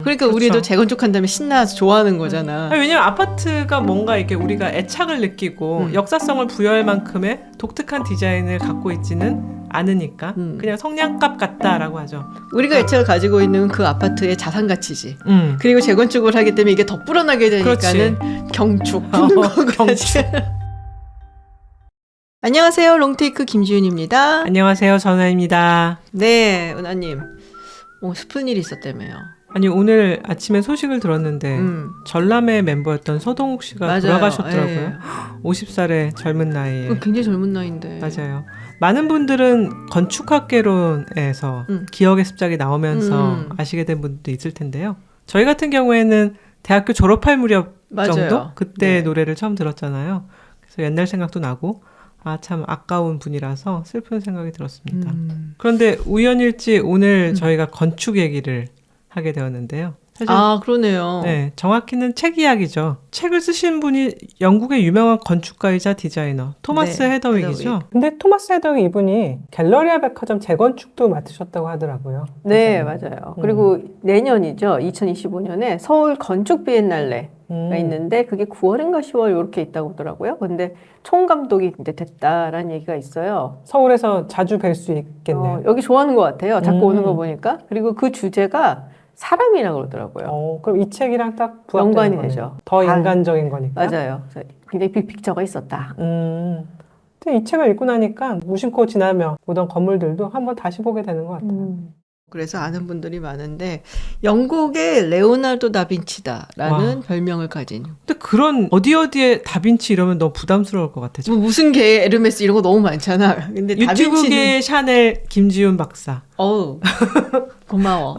그러니까 그렇죠. 우리도 재건축한다면 신나서 좋아하는 거잖아. 아니, 왜냐면 아파트가 뭔가 이렇게 우리가 애착을 느끼고 역사성을 부여할 만큼의 독특한 디자인을 갖고 있지는 않으니까 그냥 성냥갑 같다라고 하죠. 우리가 애착을 가지고 있는 그 아파트의 자산 가치지. 음. 그리고 재건축을 하기 때문에 이게 더 불어나게 되니까는 경축. 경축. 안녕하세요. 롱테이크 김지윤입니다. 안녕하세요. 전화입니다. 네, 은하님. 슬픈 일이 있었다며요. 아니, 오늘 아침에 소식을 들었는데 전람회 멤버였던 서동욱 씨가 맞아요. 돌아가셨더라고요. 예. 50살의 젊은 나이에. 굉장히 젊은 나이인데. 맞아요. 많은 분들은 건축학개론에서 기억의 습작이 나오면서 아시게 된 분도 있을 텐데요. 저희 같은 경우에는 대학교 졸업할 무렵 맞아요. 정도? 그때 네. 노래를 처음 들었잖아요. 그래서 옛날 생각도 나고 참 아까운 분이라서 슬픈 생각이 들었습니다. 그런데 우연일지 오늘 저희가 건축 얘기를 하게 되었는데요. 사실 그러네요. 네, 정확히는 책 이야기죠. 책을 쓰신 분이 영국의 유명한 건축가이자 디자이너 토마스 네, 헤더윅이죠. 근데 토마스 헤더윅 이분이 갤러리아 백화점 재건축도 맡으셨다고 하더라고요. 네, 맞아요. 그리고 내년이죠. 2025년에 서울 건축 비엔날레가 있는데 그게 9월인가 10월 이렇게 있다고 하더라고요. 근데 총감독이 이제 됐다라는 얘기가 있어요. 서울에서 자주 뵐 수 있겠네요. 여기 좋아하는 것 같아요. 자꾸 오는 거 보니까. 그리고 그 주제가 사람이라고 그러더라고요. 그럼 이 책이랑 딱 연관이 부합되는 되죠. 더 인간적인 거니까. 맞아요. 그래서 굉장히 빅픽처가 있었다. 근데 이 책을 읽고 나니까 무심코 지나며 보던 건물들도 한번 다시 보게 되는 것 같아요. 그래서 아는 분들이 많은데 영국의 레오나르도 다빈치다라는 별명을 가진. 근데 그런 어디에 다빈치 이러면 너무 부담스러울 것 같아요. 뭐 무슨 개 에르메스 이런 거 너무 많잖아. 근데 유튜브계 샤넬 김지윤 박사. 고마워.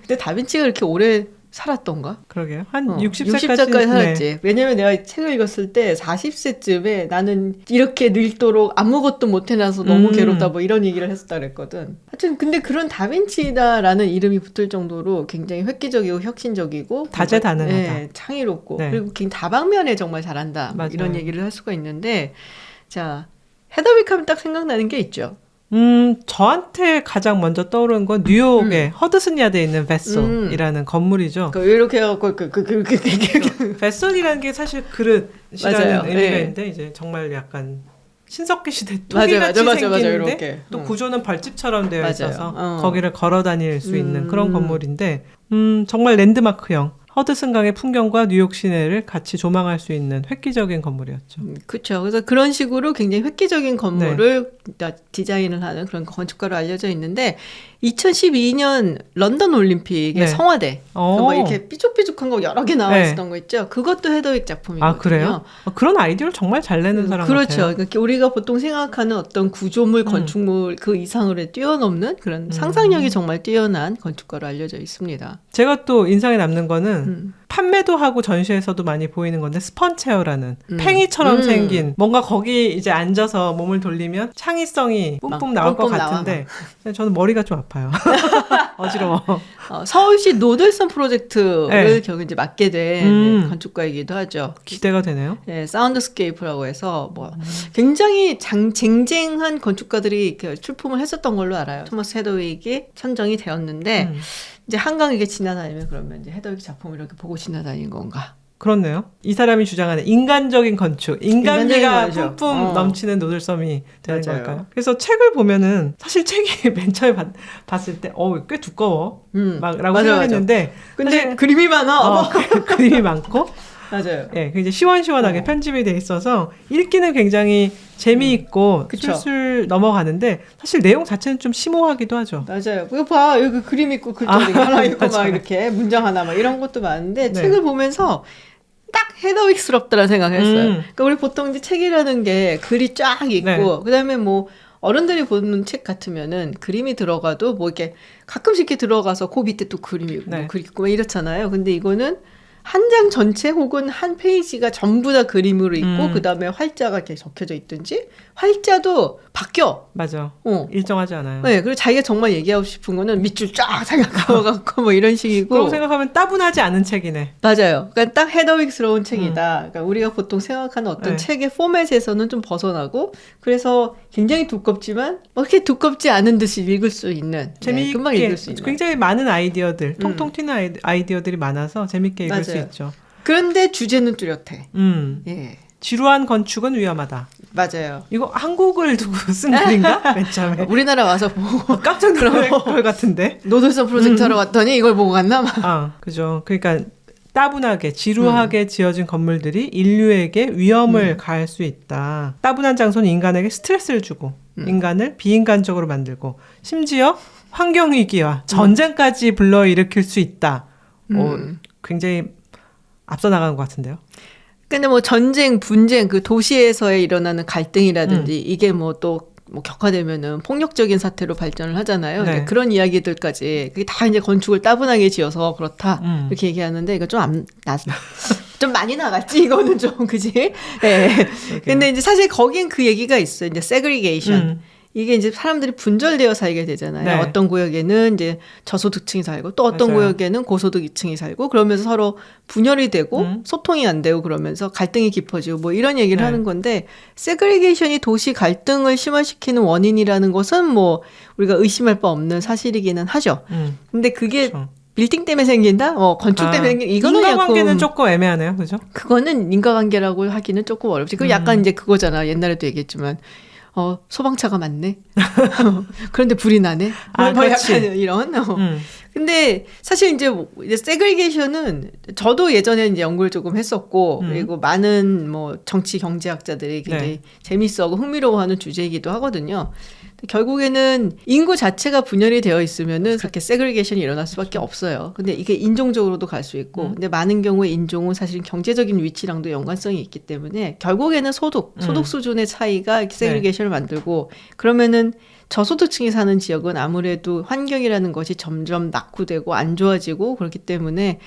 근데 다빈치가 그렇게 오래 살았던가? 그러게요. 한 60살까지 살았지. 네. 왜냐면 내가 책을 읽었을 때 40세쯤에 나는 이렇게 늙도록 아무것도 못 해놔서 너무 괴롭다 뭐 이런 얘기를 했었다 그랬거든. 하여튼 근데 그런 다빈치다라는 이름이 붙을 정도로 굉장히 획기적이고 혁신적이고 다재다능하다. 네, 창의롭고 네. 그리고 굉장히 다방면에 정말 잘한다. 맞아요. 이런 얘기를 할 수가 있는데 자 헤더윅 하면 딱 생각나는 게 있죠. 저한테 가장 먼저 떠오르는 건 뉴욕의 허드슨 야드에 있는 베솔이라는 건물이죠. 이렇게 해갖고 베솔이라는 게 사실 그릇이라는 맞아요. 의미가 네. 있는데 이제 정말 약간 신석기 시대 토기같이 맞아, 생기는데 이렇게. 또 구조는 벌집처럼 되어 맞아요. 있어서 거기를 걸어 다닐 수 있는 그런 건물인데 정말 랜드마크형 허드슨강의 풍경과 뉴욕 시내를 같이 조망할 수 있는 획기적인 건물이었죠. 그렇죠. 그래서 그런 식으로 굉장히 획기적인 건물을 디자인을 하는 그런 건축가로 알려져 있는데 2012년 런던 올림픽의 성화대 뭐 이렇게 삐죽삐죽한 거 여러 개 나와 있었던 거 있죠. 그것도 헤더윅 작품이거든요. 아, 그래요? 그런 아이디어를 정말 잘 내는 사람 그렇죠. 같아요. 그러니까 우리가 보통 생각하는 어떤 구조물, 건축물 그 이상으로 뛰어넘는 그런 상상력이 정말 뛰어난 건축가로 알려져 있습니다. 제가 또 인상에 남는 거는 판매도 하고 전시에서도 많이 보이는 건데 스펀체어라는 팽이처럼 생긴 뭔가 거기 이제 앉아서 몸을 돌리면 창의성이 뿜뿜 나올 것 같은데 저는 머리가 좀 아파요. 어지러워. 서울시 노들선 프로젝트를 결국 이제 맡게 된 건축가이기도 하죠. 기대가 되네요. 네, 사운드스케이프라고 해서 뭐 굉장히 쟁쟁한 건축가들이 이렇게 출품을 했었던 걸로 알아요. 토마스 헤더윅이 선정이 되었는데 이제 한강에게 지나다니면 그러면 이제 헤더윅 작품을 이렇게 보고 지나다닌 건가? 그렇네요. 이 사람이 주장하는 인간적인 건축, 인간미가 인간적인 뿜뿜 넘치는 노들섬이 되는 맞아요. 걸까요? 그래서 책을 보면은 사실 책이 맨 처음에 봤을 때 꽤 두꺼워 라고 생각했는데 근데 사실, 그림이 많아. 그림이 많고 맞아요. 예, 굉장히 시원시원하게 편집이 돼 있어서 읽기는 굉장히 재미있고 술술 넘어가는데 사실 내용 자체는 좀 심오하기도 하죠. 맞아요. 이거 봐. 여기 그림 있고 글자 하나 있고 막 이렇게 문장 하나 막 이런 것도 많은데 책을 보면서 딱 헤더윅스럽다라는 생각을 했어요. 그러니까 우리 보통 이제 책이라는 게 글이 쫙 있고 그다음에 뭐 어른들이 보는 책 같으면은 그림이 들어가도 뭐 이렇게 가끔씩 이렇게 들어가서 그 밑에 또 그림이 있고 뭐 글 있고 막 이렇잖아요. 근데 이거는 한 장 전체 혹은 한 페이지가 전부 다 그림으로 있고 그다음에 활자가 이렇게 적혀져 있든지 활자도 바뀌어. 맞아. 일정하지 않아요. 네, 그리고 자기가 정말 얘기하고 싶은 거는 밑줄 쫙 생각하고 뭐 이런 식이고. 그러고 생각하면 따분하지 않은 책이네. 맞아요. 그러니까 딱 헤더윅스러운 책이다. 그러니까 우리가 보통 생각하는 어떤 네. 책의 포맷에서는 좀 벗어나고 그래서 굉장히 두껍지만 그렇게 두껍지 않은 듯이 읽을 수 있는 재미있게 금방 읽을 수 있는 굉장히 많은 아이디어들 통통 튀는 아이디어들이 많아서 재밌게 읽을 맞아요. 수 있죠. 그런데 주제는 뚜렷해. 예. 지루한 건축은 위험하다. 맞아요. 이거 한국을 두고 쓴 글인가? 맨 처음에. 우리나라 와서 보고 깜짝 놀랄 걸 같은데. 노들선 프로젝트 하러 왔더니 이걸 보고 갔나? 막. 그죠. 그러니까 따분하게 지루하게 지어진 건물들이 인류에게 위험을 가할 수 있다. 따분한 장소는 인간에게 스트레스를 주고 인간을 비인간적으로 만들고 심지어 환경위기와 전쟁까지 불러일으킬 수 있다. 굉장히 앞서 나가는 것 같은데요. 근데 뭐 전쟁, 분쟁, 그 도시에서의 일어나는 갈등이라든지 이게 뭐 또 뭐 격화되면은 폭력적인 사태로 발전을 하잖아요. 네. 그런 이야기들까지 그게 다 이제 건축을 따분하게 지어서 그렇다 이렇게 얘기하는데 이거 좀 많이 나갔지 이거는 좀 그지? 네. 근데 이제 사실 거긴 그 얘기가 있어요. 이제 세그리게이션. 이게 이제 사람들이 분절되어 살게 되잖아요. 네. 어떤 구역에는 이제 저소득층이 살고 또 어떤 맞아요. 구역에는 고소득층이 살고 그러면서 서로 분열이 되고 소통이 안 되고 그러면서 갈등이 깊어지고 뭐 이런 얘기를 네. 하는 건데 세그리게이션이 도시 갈등을 심화시키는 원인이라는 것은 뭐 우리가 의심할 바 없는 사실이기는 하죠. 근데 그게 그렇죠. 빌딩 때문에 생긴다? 건축 때문에 생긴다? 이거는 인과관계는 약간 조금 애매하네요. 그죠? 그거는 인과관계라고 하기는 조금 어렵지. 그 약간 이제 그거잖아. 옛날에도 얘기했지만 소방차가 많네. 그런데 불이 나네. 뭐 그렇지. 약간 이런. 근데 사실 이제 세그리게이션은 저도 예전에 이제 연구를 조금 했었고 그리고 많은 뭐 정치 경제학자들이 굉장히 재밌어하고 흥미로워하는 주제이기도 하거든요. 결국에는 인구 자체가 분열이 되어 있으면은 그렇게 세그리게이션이 일어날 수밖에 없어요. 근데 이게 인종적으로도 갈 수 있고, 근데 많은 경우에 인종은 사실 경제적인 위치랑도 연관성이 있기 때문에 결국에는 소득 수준의 차이가 세그리게이션을 만들고 그러면은 저소득층이 사는 지역은 아무래도 환경이라는 것이 점점 낙후되고 안 좋아지고 그렇기 때문에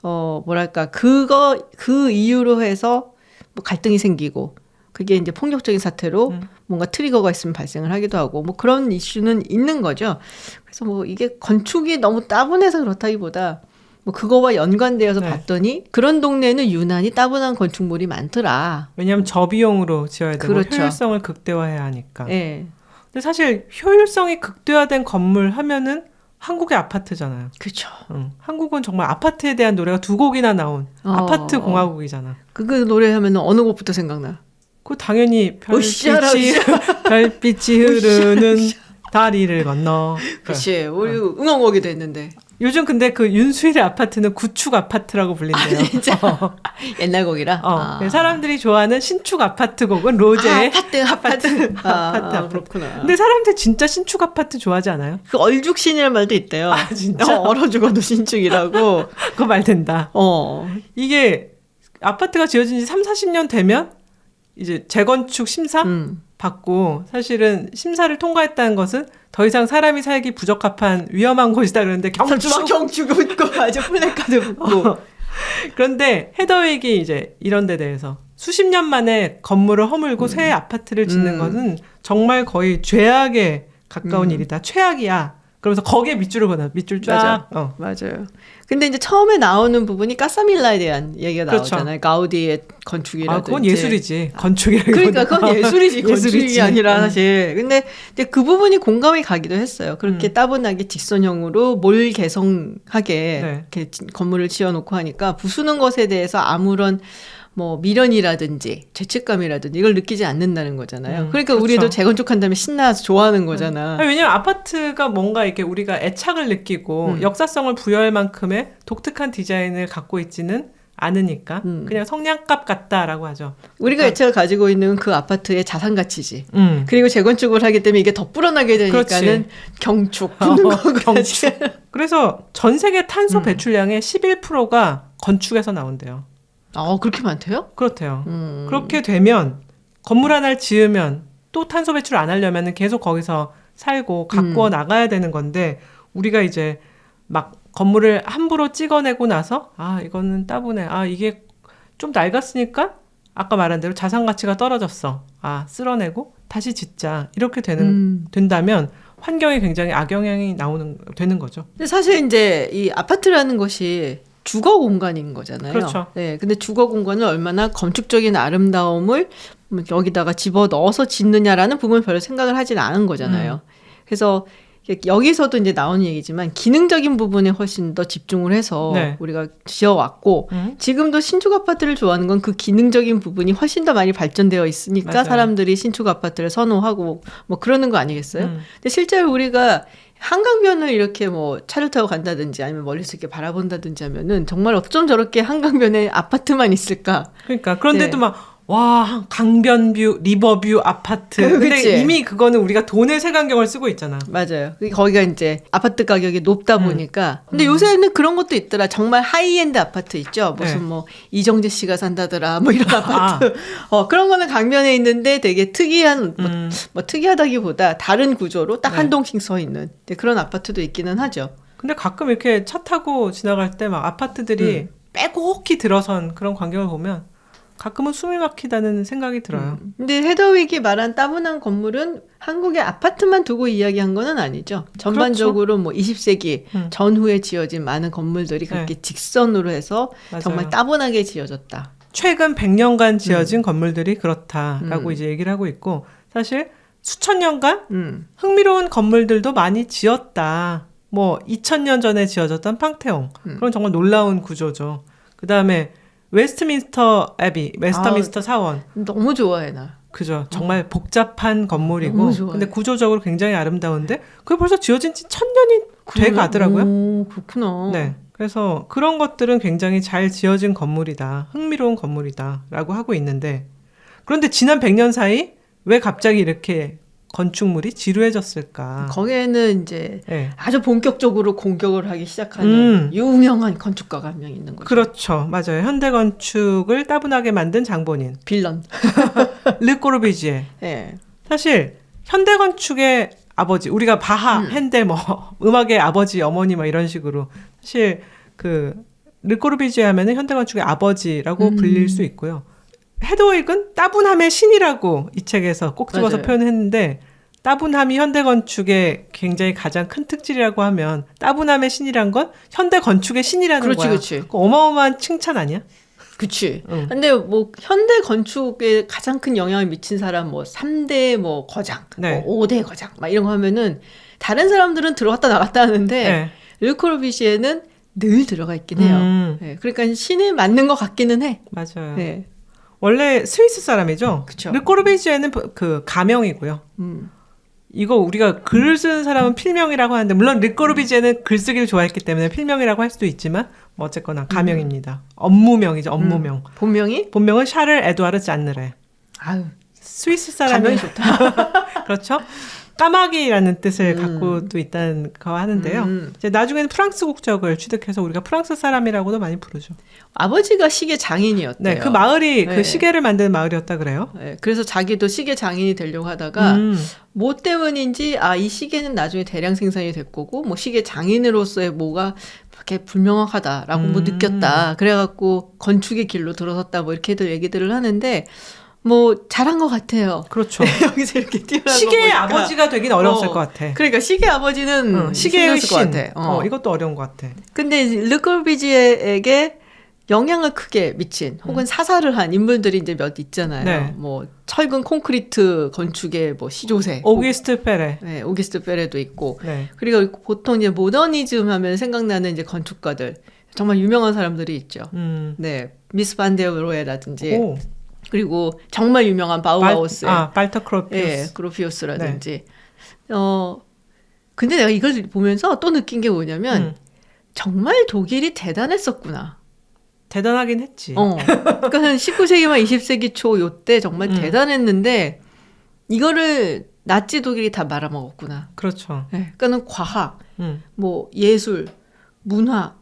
뭐랄까 그 이유로 해서 뭐 갈등이 생기고. 그게 이제 폭력적인 사태로 뭔가 트리거가 있으면 발생을 하기도 하고 뭐 그런 이슈는 있는 거죠. 그래서 뭐 이게 건축이 너무 따분해서 그렇다기보다 뭐 그거와 연관되어서 봤더니 그런 동네에는 유난히 따분한 건축물이 많더라. 왜냐하면 저비용으로 지어야 되고 그렇죠. 효율성을 극대화해야 하니까. 네. 근데 사실 효율성이 극대화된 건물 하면은 한국의 아파트잖아요. 그렇죠. 한국은 정말 아파트에 대한 노래가 2곡이나 나온 아파트 공화국이잖아. 그 노래하면 어느 곡부터 생각나? 그 당연히 별빛이 흐르는 다리를 건너. 그렇지. 우리 응원곡이도 했는데. 요즘 근데 그 윤수일의 아파트는 구축 아파트라고 불린대요. 진짜? 옛날 곡이라? 사람들이 좋아하는 신축 아파트 곡은 로제의 아파트. 그렇구나. 근데 사람들 진짜 신축 아파트 좋아하지 않아요? 그 얼죽신이라는 말도 있대요. 진짜? 얼어 죽어도 신축이라고. 그거 말 된다. 이게 아파트가 지어진 지 3, 40년 되면 이제 재건축 심사 받고 사실은 심사를 통과했다는 것은 더 이상 사람이 살기 부적합한 위험한 곳이다 그러는데 경축 붙고 아주 플래카드 붙고 그런데 헤더윅이 이제 이런 데 대해서 수십 년 만에 건물을 허물고 새 아파트를 짓는 것은 정말 거의 죄악에 가까운 일이다. 최악이야. 그러면서 거기에 밑줄을 그어놔. 밑줄 쫙. 맞아요. 근데 이제 처음에 나오는 부분이 까사밀라에 대한 얘기가 나오잖아요. 가우디의 건축이라든지. 그건 예술이지. 건축이라고. 그러니까 그건 예술이지. 건축이 아니라 사실. 근데 이제 그 부분이 공감이 가기도 했어요. 그렇게 따분하게 직선형으로 몰 개성하게 이렇게 건물을 지어놓고 하니까 부수는 것에 대해서 아무런 뭐 미련이라든지 죄책감이라든지 이걸 느끼지 않는다는 거잖아요. 그러니까 그렇죠. 우리도 재건축한 다음에 신나서 좋아하는 거잖아. 왜냐면 아파트가 뭔가 이렇게 우리가 애착을 느끼고 역사성을 부여할 만큼의 독특한 디자인을 갖고 있지는 않으니까 그냥 성냥갑 같다라고 하죠. 우리가 애착을 가지고 있는 그 아파트의 자산 가치지. 그리고 재건축을 하기 때문에 이게 더 불어나게 되니까는 경축 붙는 거지. 그래서 전 세계 탄소 배출량의 11%가 건축에서 나온대요. 그렇게 많대요? 그렇대요. 그렇게 되면 건물 하나를 지으면 또 탄소 배출 안 하려면 계속 거기서 살고 가꾸어 나가야 되는 건데 우리가 이제 막 건물을 함부로 찍어내고 나서 이거는 따분해. 이게 좀 낡았으니까 아까 말한 대로 자산 가치가 떨어졌어. 쓸어내고 다시 짓자. 이렇게 된다면 환경에 굉장히 악영향이 되는 거죠. 근데 사실 이제 이 아파트라는 것이 주거 공간인 거잖아요. 그렇죠. 네, 근데 주거 공간을 얼마나 건축적인 아름다움을 여기다가 집어 넣어서 짓느냐라는 부분을 별로 생각을 하진 않은 거잖아요. 그래서 여기서도 이제 나오는 얘기지만 기능적인 부분에 훨씬 더 집중을 해서 네. 우리가 지어왔고 지금도 신축 아파트를 좋아하는 건 그 기능적인 부분이 훨씬 더 많이 발전되어 있으니까 맞아요. 사람들이 신축 아파트를 선호하고 뭐 그러는 거 아니겠어요? 근데 실제로 우리가 한강변을 이렇게 뭐 차를 타고 간다든지 아니면 멀리서 이렇게 바라본다든지 하면은 정말 어쩜 저렇게 한강변에 아파트만 있을까? 그러니까 그런데도 네. 강변뷰, 리버뷰 아파트. 근데 그치? 이미 그거는 우리가 돈의 색안경을 쓰고 있잖아. 맞아요. 거기가 이제 아파트 가격이 높다 보니까. 근데 요새는 그런 것도 있더라. 정말 하이엔드 아파트 있죠. 무슨 네. 뭐 이정재 씨가 산다더라. 뭐 이런 아파트. 그런 거는 강변에 있는데 되게 특이한 뭐 특이하다기보다 다른 구조로 딱 한 동씩 서 있는 그런 아파트도 있기는 하죠. 근데 가끔 이렇게 차 타고 지나갈 때 막 아파트들이 빼곡히 들어선 그런 광경을 보면 가끔은 숨이 막히다는 생각이 들어요. 근데 헤더윅이 말한 따분한 건물은 한국의 아파트만 두고 이야기한 건 아니죠. 전반적으로 그렇죠. 뭐 20세기 전후에 지어진 많은 건물들이 그렇게 직선으로 해서 맞아요. 정말 따분하게 지어졌다. 최근 100년간 지어진 건물들이 그렇다라고 이제 얘기를 하고 있고 사실 수천 년간 흥미로운 건물들도 많이 지었다. 뭐 2000년 전에 지어졌던 팡테옹. 그건 정말 놀라운 구조죠. 그다음에 웨스트민스터 사원. 너무 좋아해 나. 그죠. 정말 복잡한 건물이고 너무 좋아해. 근데 구조적으로 굉장히 아름다운데 그게 벌써 지어진 지 1000년이 돼 가더라고요. 오, 그렇구나. 네. 그래서 그런 것들은 굉장히 잘 지어진 건물이다. 흥미로운 건물이다라고 하고 있는데 그런데 지난 100년 사이 왜 갑자기 이렇게 건축물이 지루해졌을까? 거기에는 이제 아주 본격적으로 공격을 하기 시작하는 유명한 건축가가 한 명 있는 거죠. 그렇죠. 맞아요. 현대 건축을 따분하게 만든 장본인. 빌런. 르 꼬르비지에. 네. 사실 현대 건축의 아버지, 우리가 바하, 핸델 음악의 아버지, 어머니 이런 식으로 사실 르 꼬르비지에 하면은 현대 건축의 아버지라고 불릴 수 있고요. 헤드윅은 따분함의 신이라고 이 책에서 꼭 집어서 표현했는데 따분함이 현대 건축의 굉장히 가장 큰 특질이라고 하면 따분함의 신이란 건 현대 건축의 신이라는 거야. 그렇지. 어마어마한 칭찬 아니야? 그치. 근데 뭐 현대 건축에 가장 큰 영향을 미친 사람 3대 거장, 5대 거장 막 이런 거 하면은 다른 사람들은 들어갔다 나갔다 하는데 르 코르비지에는 늘 들어가 있긴 해요. 그러니까 신에 맞는 것 같기는 해. 맞아요. 원래 스위스 사람이죠. 그쵸. 르 코르비지에는 가명이고요. 이거 우리가 글을 쓰는 사람은 필명이라고 하는데 물론 르 코르비지에는 글쓰기를 좋아했기 때문에 필명이라고 할 수도 있지만 어쨌거나 가명입니다. 업무명이죠. 업무명. 본명은 샤를 에두아르 잔느레. 아유, 스위스 사람이 가명이 좋다. 그렇죠. 까마귀라는 뜻을 갖고도 있다는 거 하는데요. 이제 나중에는 프랑스 국적을 취득해서 우리가 프랑스 사람이라고도 많이 부르죠. 아버지가 시계 장인이었대요. 네, 그 마을이 그 시계를 만드는 마을이었다 그래요. 그래서 자기도 시계 장인이 되려고 하다가 뭐 때문인지 이 시계는 나중에 대량 생산이 될 거고 뭐 시계 장인으로서의 뭐가 이렇게 불명확하다라고 느꼈다. 그래갖고 건축의 길로 들어섰다 뭐 이렇게들 얘기들을 하는데. 잘한 것 같아요. 그렇죠. 여기서 이렇게 뛰어난 시계의 아버지가 되긴 어려웠을 것 같아. 그러니까 시계 아버지는 시계의 신. 것 같아. 이것도 어려운 것 같아. 근데 르 코르비지에에게 영향을 크게 미친 혹은 사사를 한 인물들이 이제 몇 있잖아요. 철근 콘크리트 건축의 시조세. 오기스트 페레. 네, 오기스트 페레도 있고. 그리고 보통 이제 모더니즘 하면 생각나는 이제 건축가들 정말 유명한 사람들이 있죠. 네, 미스 반데로에라든지. 그리고 정말 유명한 바우하우스. 발터 크로피우스. 크로피우스라든지. 근데 내가 이걸 보면서 또 느낀 게 뭐냐면 정말 독일이 대단했었구나. 대단하긴 했지. 그러니까 19세기 말 20세기 초 요때 정말 대단했는데 이거를 나치 독일이 다 말아먹었구나. 그렇죠. 그러니까는 과학, 예술, 문학,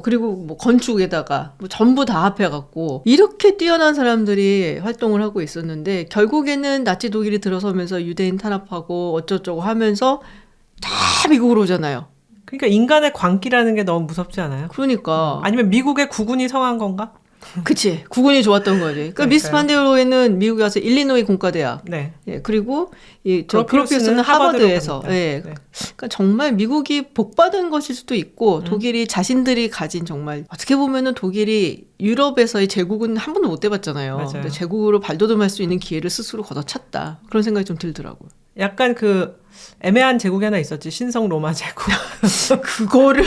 그리고 건축에다가 전부 다 합해갖고 이렇게 뛰어난 사람들이 활동을 하고 있었는데 결국에는 나치 독일이 들어서면서 유대인 탄압하고 어쩌고저쩌고 하면서 다 미국으로 오잖아요. 그러니까 인간의 광기라는 게 너무 무섭지 않아요? 그러니까. 아니면 미국의 국군이 성한 건가? 그치. 국군이 좋았던 거지. 그러니까 미스 판데로에는 미국에 가서 일리노이 공과대학. 네. 예, 그리고 그로피우스는 하버드에서. 예. 네. 그러니까 정말 미국이 복받은 것일 수도 있고 독일이 자신들이 가진 정말 어떻게 보면은 독일이 유럽에서의 제국은 한 번도 못 돼봤잖아요. 맞아요. 근데 제국으로 발돋움할 수 있는 기회를 스스로 걷어찼다. 그런 생각이 좀 들더라고요. 약간 그 애매한 제국이 하나 있었지. 신성 로마 제국. 그거를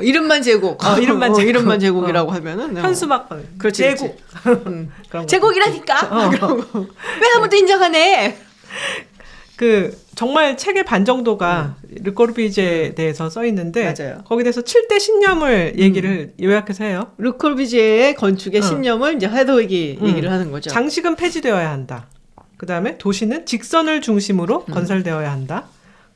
이름만 제국. 이름만 제국이라고 어. 하면은 현수막 그렇지, 제국. 그런 제국이라니까. 그러고 왜 아무도 인정 안 해? 그 정말 책의 반 정도가 르코르비제에 대해서 써 있는데 맞아요. 거기에 대해서 7대 신념을 얘기를 요약해서 해요. 르코르비제의 건축의 신념을 이제 헤더윅이 얘기를 하는 거죠. 장식은 폐지되어야 한다. 그다음에 도시는 직선을 중심으로 건설되어야 한다.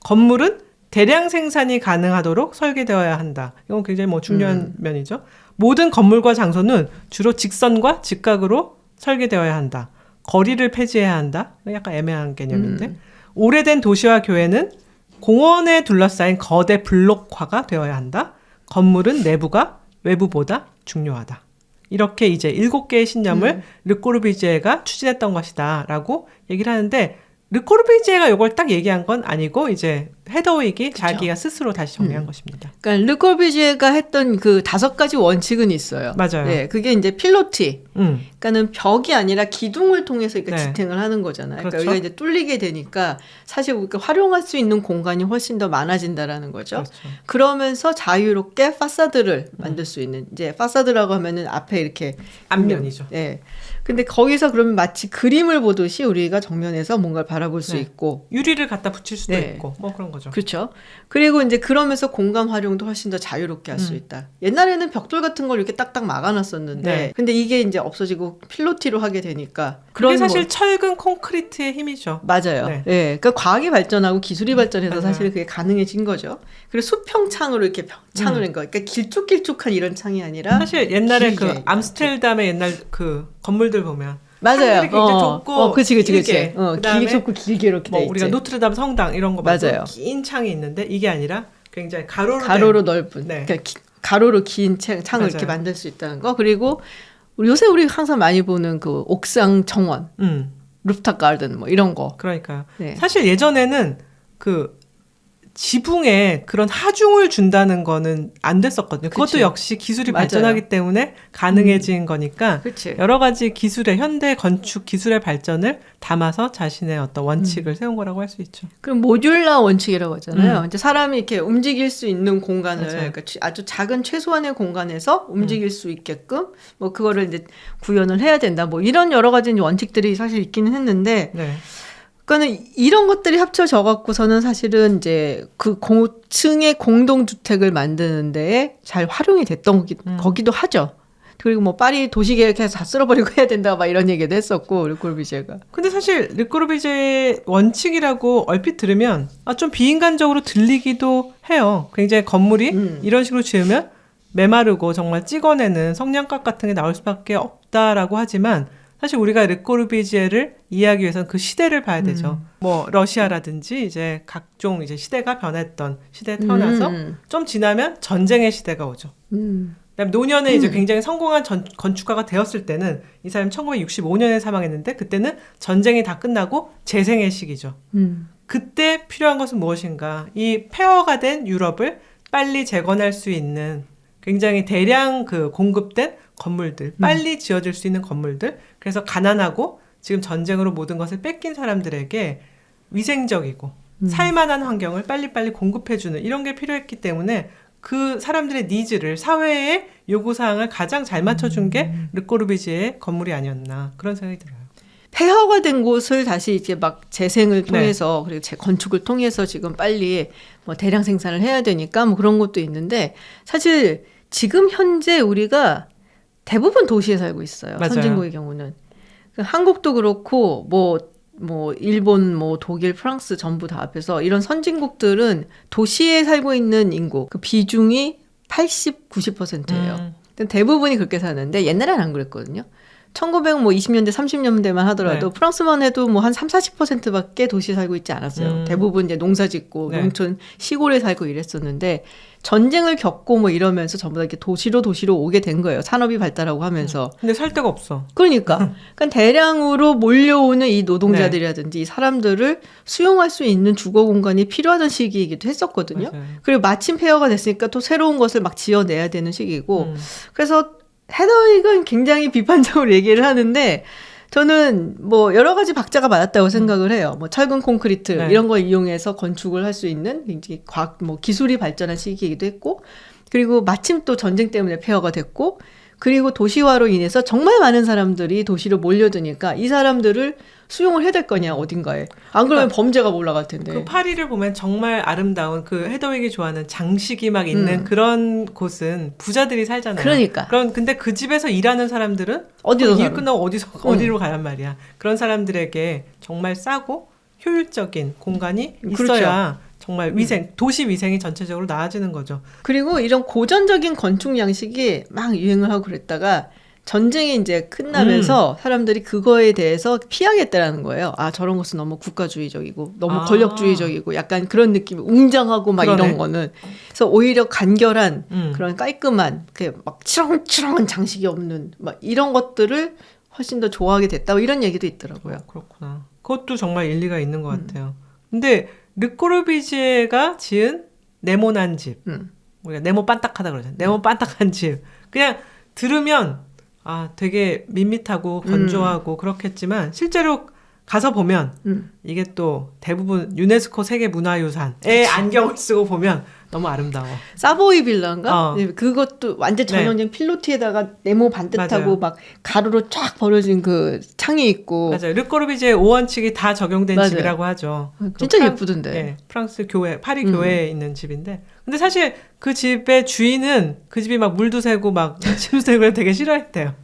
건물은 대량 생산이 가능하도록 설계되어야 한다. 이건 굉장히 뭐 중요한 면이죠. 모든 건물과 장소는 주로 직선과 직각으로 설계되어야 한다. 거리를 폐지해야 한다. 약간 애매한 개념인데 오래된 도시와 교회는 공원에 둘러싸인 거대 블록화가 되어야 한다. 건물은 내부가 외부보다 중요하다. 이렇게 이제 7개의 신념을 르코르비제가 추진했던 것이다 라고 얘기를 하는데 르코르비제가 이걸 딱 얘기한 건 아니고 이제 헤더윅이 자기가 스스로 다시 정리한 것입니다. 그러니까 르코르비제가 했던 그 5가지 원칙은 있어요. 맞아요. 네, 그게 이제 필로티. 그러니까는 벽이 아니라 기둥을 통해서 그러니까 지탱을 하는 거잖아요. 그렇죠. 그러니까 여기가 이제 뚫리게 되니까 사실 우리가 활용할 수 있는 공간이 훨씬 더 많아진다라는 거죠. 그렇죠. 그러면서 자유롭게 파사드를 만들 수 있는 이제 파사드라고 하면은 앞에 이렇게 앞면이죠. 네. 근데 거기서 그러면 마치 그림을 보듯이 우리가 정면에서 뭔가를 바라볼 수 있고 유리를 갖다 붙일 수도 있고 뭐 그런 거죠. 그렇죠. 그리고 이제 그러면서 공간 활용도 훨씬 더 자유롭게 할 수 있다. 옛날에는 벽돌 같은 걸 이렇게 딱딱 막아놨었는데 근데 이게 이제 없어지고 필로티로 하게 되니까 그게 사실 철근 콘크리트의 힘이죠. 맞아요. 네. 네. 그러니까 과학이 발전하고 기술이 발전해서 맞아요. 사실 그게 가능해진 거죠. 그리고 수평창으로 이렇게 창을 한 거. 그러니까 길쭉길쭉한 이런 창이 아니라 사실 옛날에 길게 그 암스테르담의 옛날 그 건물들 보면 맞아요. 창들이 굉장히 좁고 그치. 길게. 길게 좁고 길게 이렇게 뭐 돼 우리가 있지. 노트르담 성당 이런 거 맞아요. 봐도 긴 창이 있는데 이게 아니라 굉장히 가로로 넓은. 네. 그러니까 가로로 긴 창을 맞아요. 이렇게 만들 수 있다는 거. 그리고 요새 우리 항상 많이 보는 그 옥상 정원, 루프탑 가든 뭐 이런 거. 그러니까요. 네. 사실 예전에는 그 지붕에 그런 하중을 준다는 거는 안 됐었거든요. 그것도 그치. 역시 기술이 맞아요. 발전하기 때문에 가능해진 거니까 그치. 여러 가지 기술의 현대 건축 기술의 발전을 담아서 자신의 어떤 원칙을 세운 거라고 할 수 있죠. 그럼 모듈라 원칙이라고 하잖아요. 이제 사람이 이렇게 움직일 수 있는 공간을 그러니까 아주 작은 최소한의 공간에서 움직일 수 있게끔 뭐 그거를 이제 구현을 해야 된다. 뭐 이런 여러 가지 원칙들이 사실 있기는 했는데 네. 그러니까는 이런 것들이 합쳐져 갖고서는 사실은 이제 그 고층의 공동주택을 만드는 데에 잘 활용이 됐던 거기도 하죠. 그리고 뭐 파리 도시계획해서 다 쓸어버리고 해야 된다 막 이런 얘기도 했었고 르코르비제가. 근데 사실 르코르비제의 원칙이라고 얼핏 들으면 좀 비인간적으로 들리기도 해요. 굉장히 건물이 이런 식으로 지으면 메마르고 정말 찍어내는 성냥갑 같은 게 나올 수밖에 없다라고 하지만 사실 우리가 르코르비제를 이해하기 위해서는 그 시대를 봐야 되죠. 뭐 러시아라든지 이제 각종 이제 시대가 변했던 시대에 태어나서 좀 지나면 전쟁의 시대가 오죠. 그다음에 노년에 이제 굉장히 성공한 건축가가 되었을 때는 이 사람이 1965년에 사망했는데 그때는 전쟁이 다 끝나고 재생의 시기죠. 그때 필요한 것은 무엇인가? 이 폐허가 된 유럽을 빨리 재건할 수 있는 굉장히 대량 그 공급된 건물들, 빨리 지어질 수 있는 건물들. 그래서 가난하고 지금 전쟁으로 모든 것을 뺏긴 사람들에게 위생적이고 살만한 환경을 빨리빨리 공급해주는 이런 게 필요했기 때문에 그 사람들의 니즈를 사회의 요구사항을 가장 잘 맞춰준 게 르코르비제의 건물이 아니었나 그런 생각이 들어요. 폐허가 된 곳을 다시 이제 막 재생을 통해서 그리고 재건축을 통해서 지금 빨리 뭐 대량 생산을 해야 되니까 뭐 그런 것도 있는데 사실 지금 현재 우리가 대부분 도시에 살고 있어요. 맞아요. 선진국의 경우는. 한국도 그렇고 뭐 일본, 뭐 독일, 프랑스 전부 다 합해서 이런 선진국들은 도시에 살고 있는 인구 그 비중이 80, 90%예요. 대부분이 그렇게 사는데 옛날에는 안 그랬거든요. 1920년대, 30년대만 하더라도 네. 프랑스만 해도 뭐 한 30-40%밖에 도시에 살고 있지 않았어요. 대부분 이제 농사 짓고 네. 농촌 시골에 살고 이랬었는데 전쟁을 겪고 뭐 이러면서 전부 다 이렇게 도시로 오게 된 거예요. 산업이 발달하고 하면서. 근데 살 데가 없어. 그러니까 대량으로 몰려오는 이 노동자들이라든지 이 사람들을 수용할 수 있는 주거 공간이 필요하던 시기이기도 했었거든요. 맞아요. 그리고 마침 폐허가 됐으니까 또 새로운 것을 막 지어내야 되는 시기고 그래서 헤더윅은 굉장히 비판적으로 얘기를 하는데 저는 뭐 여러 가지 박자가 맞았다고 생각을 해요. 뭐 철근 콘크리트 네. 이런 걸 이용해서 건축을 할 수 있는 굉장히 과학 뭐 기술이 발전한 시기이기도 했고 그리고 마침 또 전쟁 때문에 폐허가 됐고 그리고 도시화로 인해서 정말 많은 사람들이 도시로 몰려드니까 이 사람들을 수용을 해야 될 거냐 어딘가에 안 그러면 범죄가 올라갈 텐데. 그 파리를 보면 정말 아름다운 그 헤더윅이 좋아하는 장식이 막 있는 그런 곳은 부자들이 살잖아요. 그러니까. 근데 그 집에서 일하는 사람들은 어디로 일 끝나고 어디로 가란 말이야. 그런 사람들에게 정말 싸고 효율적인 공간이 있어야 정말 도시 위생이 전체적으로 나아지는 거죠. 그리고 이런 고전적인 건축 양식이 막 유행을 하고 그랬다가 전쟁이 이제 끝나면서 사람들이 그거에 대해서 피하겠다라는 거예요. 아, 저런 것은 너무 국가주의적이고 너무 권력주의적이고 약간 그런 느낌, 웅장하고 막 그러네. 이런 거는. 그래서 오히려 간결한 그런 깔끔한 막 치렁치렁한 장식이 없는 막 이런 것들을 훨씬 더 좋아하게 됐다. 이런 얘기도 있더라고요. 그렇구나. 그것도 정말 일리가 있는 것 같아요. 근데 르꼬르비지에가 지은 네모난 집, 우리가 네모 반딱하다 그러잖아요. 네모 반딱한 집. 그냥 들으면 되게 밋밋하고 건조하고 그렇겠지만 실제로 가서 보면 이게 또 대부분 유네스코 세계문화유산에 안경을 쓰고 보면 너무 아름다워. 사보이 빌라인가? 그것도 완전 전형적인 필로티에다가 네모 반듯하고 막 가로로 쫙 벌어진 그 창이 있고. 맞아요. 르꼬르비지에 5원칙이 다 적용된 맞아요. 집이라고 하죠. 진짜 예쁘던데. 네, 프랑스 교회, 파리 교회에 있는 집인데. 근데 사실 그 집의 주인은 그 집이 막 물도 새고 막 침도 새고 되게 싫어했대요.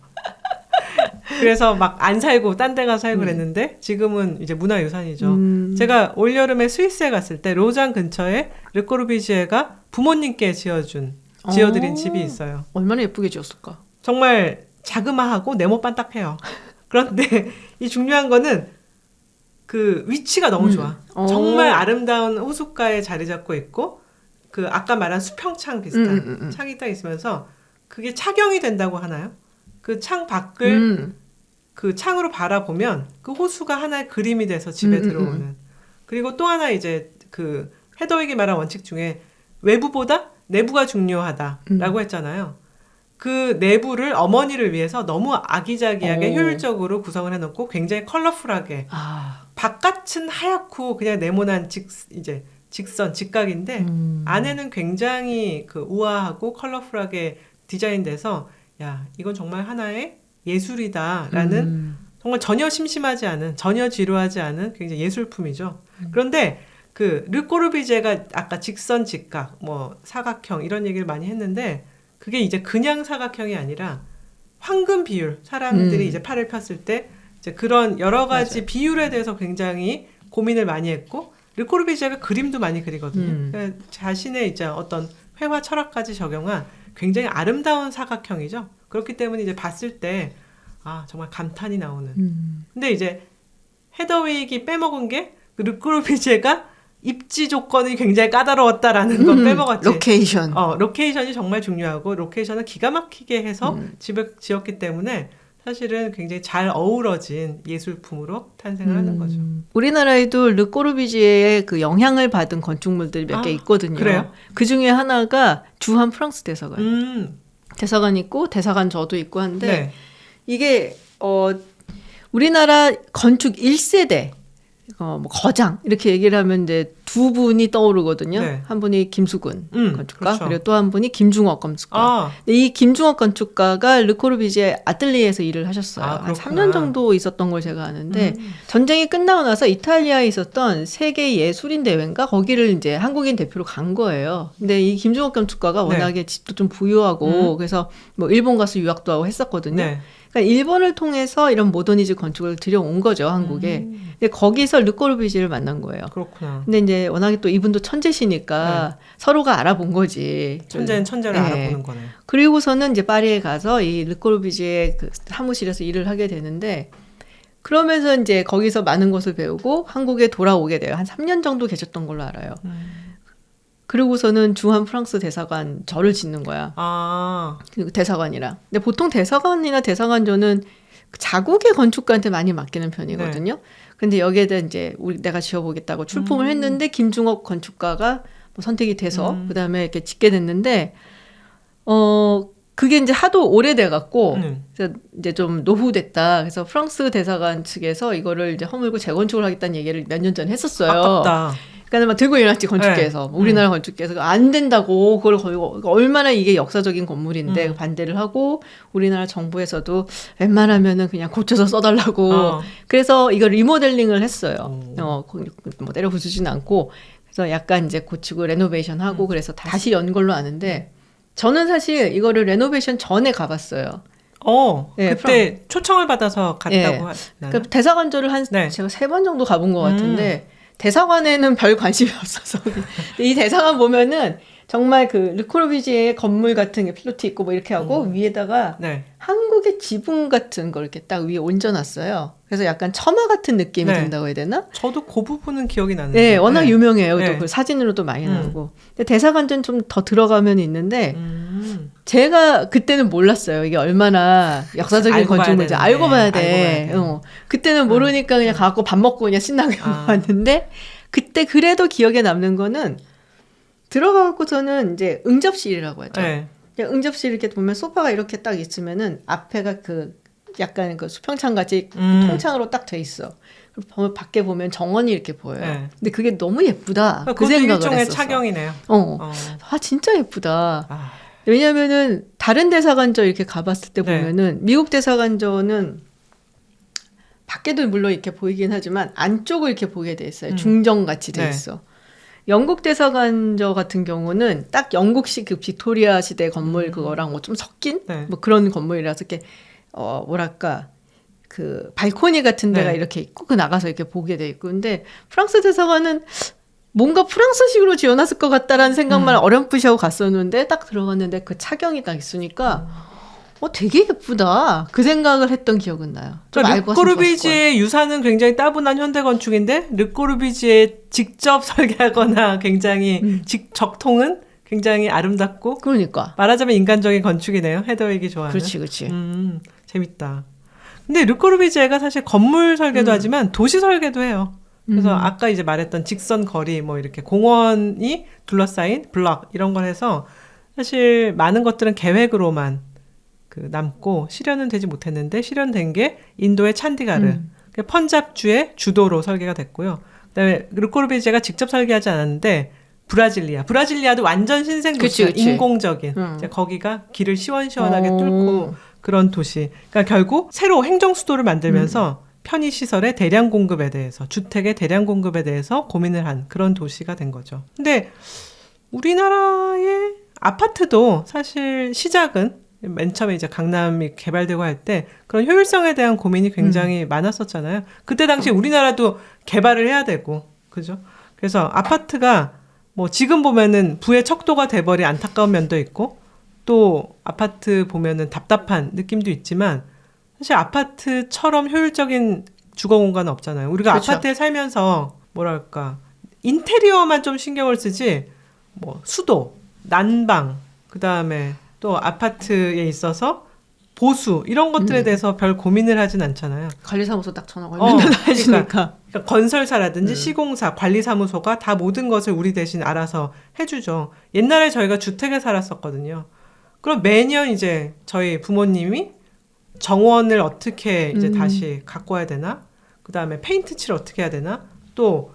그래서 막 안 살고 딴 데 가서 살고 그랬는데 지금은 이제 문화유산이죠. 제가 올여름에 스위스에 갔을 때 로잔 근처에 르꼬르비지에가 부모님께 지어드린 집이 있어요. 얼마나 예쁘게 지었을까? 정말 자그마하고 네모 반딱해요. 그런데 이 중요한 거는 그 위치가 너무 좋아. 정말 아름다운 호숫가에 자리 잡고 있고 그 아까 말한 수평창 비슷한 창이 딱 있으면서 그게 착용이 된다고 하나요? 그 창 밖을 그 창으로 바라보면 그 호수가 하나의 그림이 돼서 집에 들어오는. 그리고 또 하나 이제 그 헤더윅이 말한 원칙 중에 외부보다 내부가 중요하다라고 했잖아요. 그 내부를 어머니를 위해서 너무 아기자기하게 효율적으로 구성을 해놓고 굉장히 컬러풀하게 바깥은 하얗고 그냥 네모난 직선 직각인데 안에는 굉장히 그 우아하고 컬러풀하게 디자인돼서 야 이건 정말 하나의 예술이다라는 정말 전혀 심심하지 않은 전혀 지루하지 않은 굉장히 예술품이죠. 그런데 그 르꼬르비제가 아까 직선 직각 뭐 사각형 이런 얘기를 많이 했는데 그게 이제 그냥 사각형이 아니라 황금 비율 사람들이 이제 팔을 폈을 때 이제 그런 여러 가지 비율에 대해서 굉장히 고민을 많이 했고 르꼬르비제가 그림도 많이 그리거든요. 그러니까 자신의 이제 어떤 회화 철학까지 적용한 굉장히 아름다운 사각형이죠. 그렇기 때문에 이제 봤을 때 정말 감탄이 나오는. 근데 이제 헤더윅이 빼먹은 게 르꼬르비제가 입지 조건이 굉장히 까다로웠다라는 걸 빼먹었지. 로케이션. 로케이션이 정말 중요하고 로케이션을 기가 막히게 해서 집을 지었기 때문에 사실은 굉장히 잘 어우러진 예술품으로 탄생을 하는 거죠. 우리나라에도 르꼬르비지에의 그 영향을 받은 건축물들이 몇 개 있거든요. 그래요? 그 중에 하나가 주한 프랑스 대사관. 대사관 있고 대사관 저도 있고 한데 이게 우리나라 건축 1세대 뭐 거장 이렇게 얘기를 하면 이제 두 분이 떠오르거든요. 한 분이 김수근 건축가 그렇죠. 그리고 또 한 분이 김중옥 건축가. 근데 이 김중옥 건축가가 르꼬르비지에 아틀리에에서 일을 하셨어요. 한 3년 정도 있었던 걸 제가 아는데 전쟁이 끝나고 나서 이탈리아에 있었던 세계 예술인 대회인가 거기를 이제 한국인 대표로 간 거예요. 근데 이 김중옥 건축가가 워낙에 집도 좀 부유하고 그래서 뭐 일본 가서 유학도 하고 했었거든요. 그러니까 일본을 통해서 이런 모더니즘 건축을 들여온 거죠, 한국에. 근데 거기서 르꼬르비지를 만난 거예요. 그렇구나. 근데 이제 이제 워낙에 또 이분도 천재시니까 서로가 알아본 거지. 천재는 천재를 알아보는 거네. 그리고서는 이제 파리에 가서 이 르꼬르비지의 그 사무실에서 일을 하게 되는데 그러면서 이제 거기서 많은 것을 배우고 한국에 돌아오게 돼요. 한 3년 정도 계셨던 걸로 알아요. 그리고서는 주한 프랑스 대사관 절을 짓는 거야. 그 대사관이랑. 근데 보통 대사관이나 대사관조는 자국의 건축가한테 많이 맡기는 편이거든요. 네. 근데 여기에다 이제 내가 지어보겠다고 출품을 했는데 김중옥 건축가가 뭐 선택이 돼서 그다음에 이렇게 짓게 됐는데 그게 이제 하도 오래돼갖고 그래서 이제 좀 노후됐다. 그래서 프랑스 대사관 측에서 이거를 이제 허물고 재건축을 하겠다는 얘기를 몇 년 전에 했었어요. 아깝다. 그러니까 막 들고 일어났지 건축계에서. 네. 우리나라 건축계에서 안 된다고 그걸 걸고 얼마나 이게 역사적인 건물인데 반대를 하고 우리나라 정부에서도 웬만하면은 그냥 고쳐서 써달라고. 그래서 이걸 리모델링을 했어요. 뭐 때려 부수진 않고 그래서 약간 이제 고치고 레노베이션하고 그래서 다시 연 걸로 아는데 저는 사실 이거를 레노베이션 전에 가봤어요. 네, 그때 초청을 받아서 갔다고. 그러니까 대사관절을 제가 3번 정도 가본 것 같은데. 대사관에는 별 관심이 없어서 이 대사관 보면은 정말 그 르코르비지의 건물 같은 게 필로티 있고 뭐 이렇게 하고 위에다가 한국의 지붕 같은 걸 이렇게 딱 위에 얹어놨어요. 그래서 약간 처마 같은 느낌이 든다고 해야 되나? 저도 그 부분은 기억이 나는데. 네, 워낙 유명해요. 또 그 사진으로도 많이 나오고. 근데 대사관전 좀 더 들어가면 있는데 제가 그때는 몰랐어요. 이게 얼마나 역사적인 건축물인지 알고 봐야 돼. 그때는 모르니까 그냥 가갖고 밥 먹고 그냥 신나게 왔는데 그때 그래도 기억에 남는 거는 들어가고서는 이제 응접실이라고 하죠. 응접실 이렇게 보면 소파가 이렇게 딱 있으면은 앞에가 그 약간 그 수평창 같이 통창으로 딱 돼 있어. 보면 밖에 보면 정원이 이렇게 보여요. 근데 그게 너무 예쁘다. 그 생각을 일종의 했었어. 착용이네요. 진짜 예쁘다. 왜냐면은 다른 대사관저 이렇게 가봤을 때 보면은 미국 대사관저는 밖에도 물론 이렇게 보이긴 하지만 안쪽을 이렇게 보게 돼 있어요. 중정같이 돼 있어. 영국 대사관저 같은 경우는 딱 영국식 그 빅토리아 시대 건물 그거랑 뭐 좀 섞인 뭐 그런 건물이라서 이렇게 뭐랄까 그 발코니 같은 데가 이렇게 있고 그 나가서 이렇게 보게 돼 있고 근데 프랑스 대사관은 뭔가 프랑스식으로 지어놨을 것 같다라는 생각만 어렴풋이 하고 갔었는데 딱 들어갔는데 그 차경이 딱 있으니까 되게 예쁘다. 그 생각을 했던 기억은 나요. 그러니까 르꼬르비지의 유산은 굉장히 따분한 현대 건축인데 르꼬르비지의 직접 설계하거나 굉장히 적통은 굉장히 아름답고 그러니까 말하자면 인간적인 건축이네요. 헤더윅이 좋아하는. 그렇지. 재밌다. 근데 르꼬르비지에가 사실 건물 설계도 하지만 도시 설계도 해요. 그래서 아까 이제 말했던 직선 거리 뭐 이렇게 공원이 둘러싸인 블럭 이런 걸 해서 사실 많은 것들은 계획으로만 그 남고 실현은 되지 못했는데 실현된 게 인도의 찬디가르, 펀잡주의 주도로 설계가 됐고요. 그다음에 르꼬르비지에가 직접 설계하지 않았는데 브라질리아도 완전 신생 도시예요. 인공적인. 이제 거기가 길을 시원시원하게 뚫고 그런 도시. 그러니까 결국 새로 행정 수도를 만들면서 편의 시설의 대량 공급에 대해서 주택의 대량 공급에 대해서 고민을 한 그런 도시가 된 거죠. 근데 우리나라의 아파트도 사실 시작은 맨 처음에 이제 강남이 개발되고 할 때 그런 효율성에 대한 고민이 굉장히 많았었잖아요. 그때 당시 우리나라도 개발을 해야 되고, 그죠? 그래서 아파트가 뭐 지금 보면은 부의 척도가 돼버린 안타까운 면도 있고, 또 아파트 보면은 답답한 느낌도 있지만, 사실 아파트처럼 효율적인 주거 공간은 없잖아요. 우리가 그렇죠. 아파트에 살면서 뭐랄까 인테리어만 좀 신경을 쓰지, 뭐 수도, 난방, 그 다음에 또 아파트에 있어서 보수 이런 것들에 대해서 별 고민을 하진 않잖아요. 관리사무소 딱 전화 걸면 다 해주니까. 그러니까 건설사라든지 시공사, 관리사무소가 다 모든 것을 우리 대신 알아서 해주죠. 옛날에 저희가 주택에 살았었거든요. 그럼 매년 이제 저희 부모님이 정원을 어떻게 이제 다시 갖고 와야 되나? 그 다음에 페인트 칠 어떻게 해야 되나? 또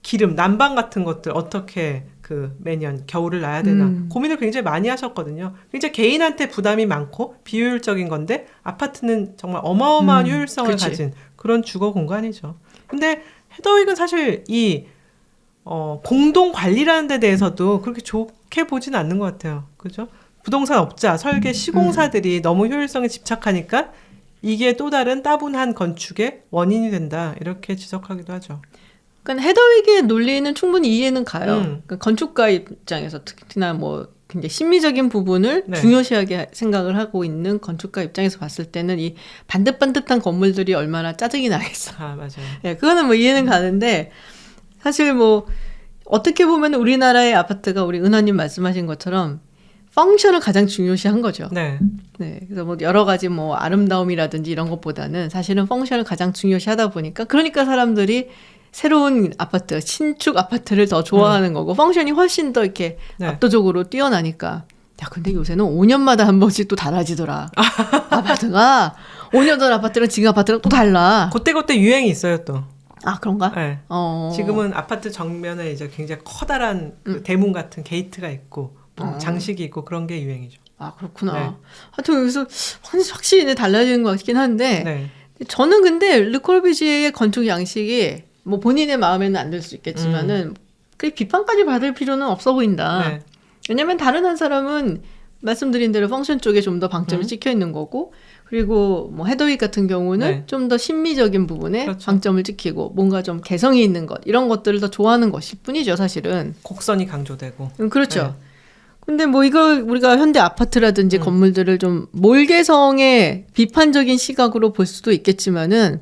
기름, 난방 같은 것들 어떻게 그 매년 겨울을 놔야 되나 고민을 굉장히 많이 하셨거든요. 굉장히 개인한테 부담이 많고 비효율적인 건데 아파트는 정말 어마어마한 효율성을 그치. 가진 그런 주거 공간이죠. 근데 헤더윅은 사실 이 공동 관리라는 데 대해서도 그렇게 좋게 보진 않는 것 같아요. 그죠? 부동산 업자, 설계 시공사들이 너무 효율성에 집착하니까 이게 또 다른 따분한 건축의 원인이 된다. 이렇게 지적하기도 하죠. 그러니까 헤더윅의 논리는 충분히 이해는 가요. 그러니까 건축가 입장에서 특히나 뭐 굉장히 심미적인 부분을 네. 중요시하게 생각을 하고 있는 건축가 입장에서 봤을 때는 이 반듯반듯한 건물들이 얼마나 짜증이 나겠어. 아, 맞아요. 네, 그거는 뭐 이해는 가는데 사실 뭐 어떻게 보면 우리나라의 아파트가 우리 은하님 말씀하신 것처럼 펑션을 가장 중요시한 거죠. 네. 네, 그래서 뭐 여러 가지 뭐 아름다움이라든지 이런 것보다는 사실은 펑션을 가장 중요시하다 보니까 그러니까 사람들이 새로운 아파트, 신축 아파트를 더 좋아하는 거고 펑션이 훨씬 더 이렇게 네. 압도적으로 뛰어나니까. 야, 근데 요새는 5년마다 한 번씩 또 달라지더라. 아파트가 5년 전 아파트랑 지금 아파트랑 또 달라. 그때 유행이 있어요 또. 아, 그런가? 네. 지금은 아파트 정면에 이제 굉장히 커다란 그 대문 같은 게이트가 있고 장식이 있고 그런 게 유행이죠. 아, 그렇구나. 네. 하여튼 여기서 확실히 달라지는 것 같긴 한데 네. 저는 근데 르코르비지에의 건축 양식이 뭐 본인의 마음에는 안 들 수 있겠지만은 그 비판까지 받을 필요는 없어 보인다. 네. 왜냐면 다른 한 사람은 말씀드린 대로 펑션 쪽에 좀 더 방점이 찍혀 있는 거고 그리고 뭐 헤더윅 같은 경우는 네. 좀 더 심미적인 부분에 그렇죠. 방점을 찍히고 뭔가 좀 개성이 있는 것 이런 것들을 더 좋아하는 것일 뿐이죠, 사실은. 곡선이 강조되고. 그렇죠. 네. 근데 뭐 이걸 우리가 현대 아파트라든지 건물들을 좀 몰개성의 비판적인 시각으로 볼 수도 있겠지만은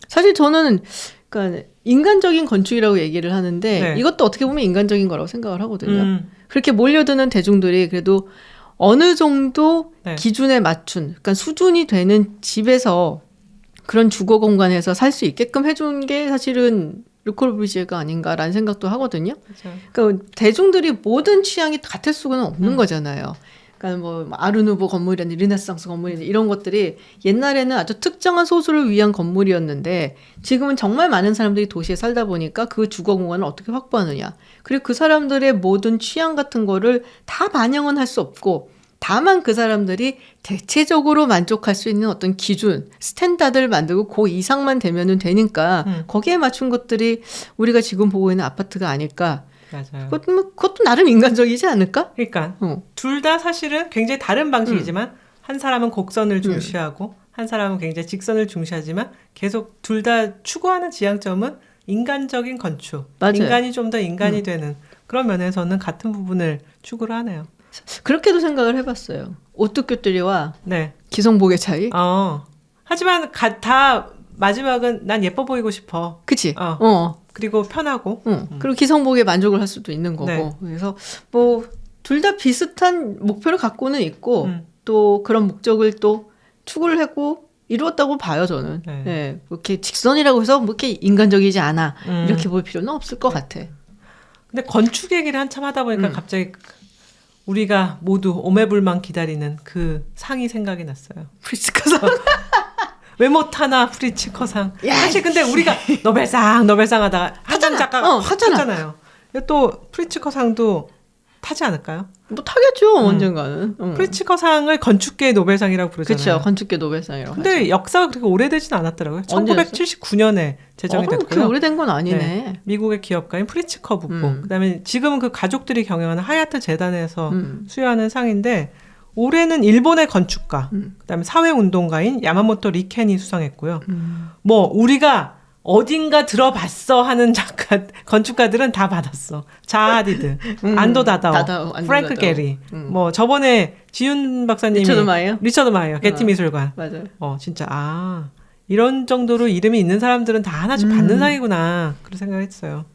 사실 저는 그러니까 인간적인 건축이라고 얘기를 하는데 네. 이것도 어떻게 보면 인간적인 거라고 생각을 하거든요. 그렇게 몰려드는 대중들이 그래도 어느 정도 네. 기준에 맞춘 그러니까 수준이 되는 집에서 그런 주거 공간에서 살 수 있게끔 해준 게 사실은 르코르비지에가 아닌가라는 생각도 하거든요. 그렇죠. 그러니까 대중들이 모든 취향이 같을 수는 없는 거잖아요. 그러니까 뭐 아르누보 건물이라든지 르네상스 건물이라든지 이런 것들이 옛날에는 아주 특정한 소수를 위한 건물이었는데 지금은 정말 많은 사람들이 도시에 살다 보니까 그 주거 공간을 어떻게 확보하느냐. 그리고 그 사람들의 모든 취향 같은 거를 다 반영은 할 수 없고 다만 그 사람들이 대체적으로 만족할 수 있는 어떤 기준, 스탠다드를 만들고 그 이상만 되면은 되니까 거기에 맞춘 것들이 우리가 지금 보고 있는 아파트가 아닐까. 맞아요. 그것도 나름 인간적이지 않을까? 그러니까 둘 다 사실은 굉장히 다른 방식이지만 한 사람은 곡선을 중시하고 한 사람은 굉장히 직선을 중시하지만 계속 둘 다 추구하는 지향점은 인간적인 건축. 맞아요. 인간이 좀 더 인간이 되는 그런 면에서는 같은 부분을 추구를 하네요. 그렇게도 생각을 해봤어요. 오뚜큐뚜리와 네. 기성복의 차이. 하지만 다 마지막은 난 예뻐 보이고 싶어. 그치? 그리고 편하고. 그리고 기성복에 만족을 할 수도 있는 거고. 네. 그래서 뭐 둘 다 비슷한 목표를 갖고는 있고 또 그런 목적을 또 추구를 했고 이루었다고 봐요, 저는. 네. 네. 이렇게 직선이라고 해서 뭐 이렇게 인간적이지 않아. 이렇게 볼 필요는 없을 것 같아. 근데 건축 얘기를 한참 하다 보니까 갑자기 우리가 모두 오매불망 기다리는 그 상이 생각이 났어요. 프리츠커상. 왜 못하나 프리츠커상. 사실 근데 우리가 노벨상 하다가 한강 작가가 확 탔잖아요. 또 프리츠커상도 타지 않을까요? 뭐 타겠죠, 언젠가는. 프리츠커상을 건축계의 노벨상이라고 부르잖아요. 그렇죠, 건축계 노벨상이라고. 근데 하죠. 역사가 그렇게 오래되진 않았더라고요. 1979년에 제정이 됐고요. 그렇게 오래된 건 아니네. 네. 미국의 기업가인 프리츠커 부부. 그다음에 지금은 그 가족들이 경영하는 하얏트 재단에서 수여하는 상인데 올해는 일본의 건축가, 그다음에 사회운동가인 야마모토 리켄이 수상했고요. 뭐 우리가 어딘가 들어봤어 하는 건축가들은 다 받았어. 자하 하디드, 안도 다다오, 프랭크 게리. 뭐 저번에 지윤 박사님이 리처드 마이어, 게티 미술관. 맞아요. 진짜 이런 정도로 이름이 있는 사람들은 다 하나씩 받는 상이구나 그런 생각했어요.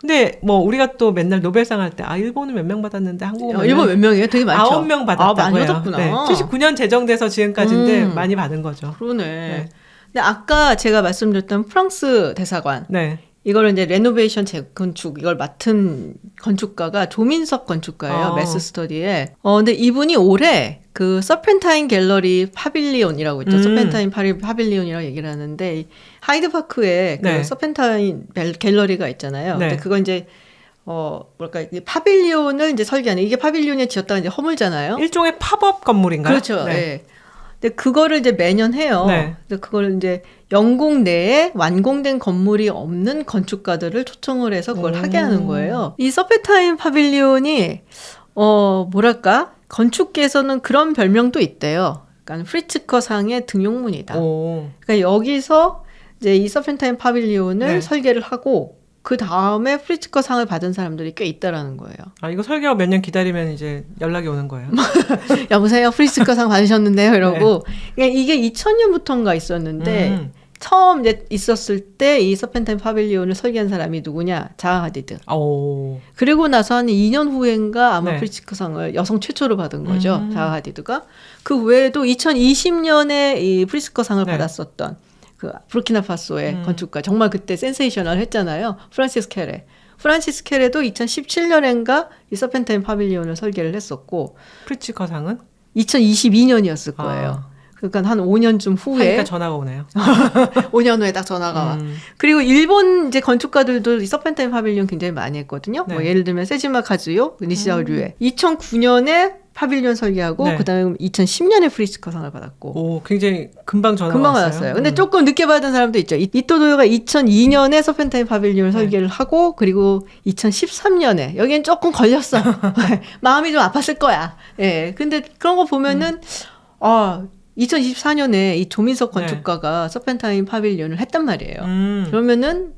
근데 뭐 우리가 또 맨날 노벨상 할 때 일본은 몇 명 받았는데 한국은 일본 몇 명이에요? 되게 많죠. 9명 받았다고요. 많이 받았구나. 네, 79년 제정돼서 지금까지인데 많이 받은 거죠. 그러네. 네. 근데 아까 제가 말씀드렸던 프랑스 대사관. 네. 이거를 이제 레노베이션 재건축 이걸 맡은 건축가가 조민석 건축가예요. 매스 스터디에. 근데 이분이 올해 그 서펜타인 갤러리 파빌리온이라고 있죠. 서펜타인 파빌리온이라고 얘기를 하는데 하이드파크에 그 서펜타인 갤러리가 있잖아요. 네. 근데 그건 이제 뭐랄까 파빌리온을 이제 설계하는 이게 파빌리온에 지었다가 이제 허물잖아요. 일종의 팝업 건물인가요? 그렇죠. 네. 네. 근데 그거를 이제 매년 해요. 네. 근데 그걸 이제 영국 내에 완공된 건물이 없는 건축가들을 초청을 해서 그걸 하게 하는 거예요. 이 서펜타인 파빌리온이 뭐랄까 건축계에서는 그런 별명도 있대요. 그러니까 프리츠커상의 등용문이다. 그러니까 여기서 이제 이 서펜타인 파빌리온을 설계를 하고 그 다음에 프리츠커 상을 받은 사람들이 꽤 있다라는 거예요. 아, 이거 설계하고 몇 년 기다리면 이제 연락이 오는 거예요. 여보세요, 프리츠커 상 받으셨는데요, 이러고. 네. 이게 2000년부터인가 있었는데 처음 이제 있었을 때 이 서펜타인 파빌리온을 설계한 사람이 누구냐? 자하 하디드. 오. 그리고 나서 한 2년 후엔가 아마 프리츠커상을 여성 최초로 받은 거죠. 자하 하디드가. 그 외에도 2020년에 이 프리츠커상을 받았었던 그 부르키나파소의 건축가, 정말 그때 센세이셔널 했잖아요. 프란시스 케레도 2017년엔가 이 서펜타인 파빌리온을 설계를 했었고, 프리츠커상은 2022년이었을 거예요. 그러니까 한 5년쯤 후에. 하니까 전화가 오네요. 5년 후에 딱 전화가 와. 그리고 일본 이제 건축가들도 이 서펜타인 파빌리온 굉장히 많이 했거든요. 뭐 예를 들면 세지마 카즈요, 니시다오 류에. 2009년에 파빌리온 설계하고 그다음에 2010년에 프리츠커상을 받았고. 오, 굉장히 금방 전화가 금방 왔어요. 받았어요. 근데 조금 늦게 받은 사람도 있죠. 이토 도요가 2002년에 서펜타인 파빌리온을 설계를 하고, 그리고 2013년에 여기엔 조금 걸렸어. 마음이 좀 아팠을 거야. 예. 근데 그런 거 보면은 2024년에 이 조민석 건축가가 서펜타인 파빌리온을 했단 말이에요. 그러면은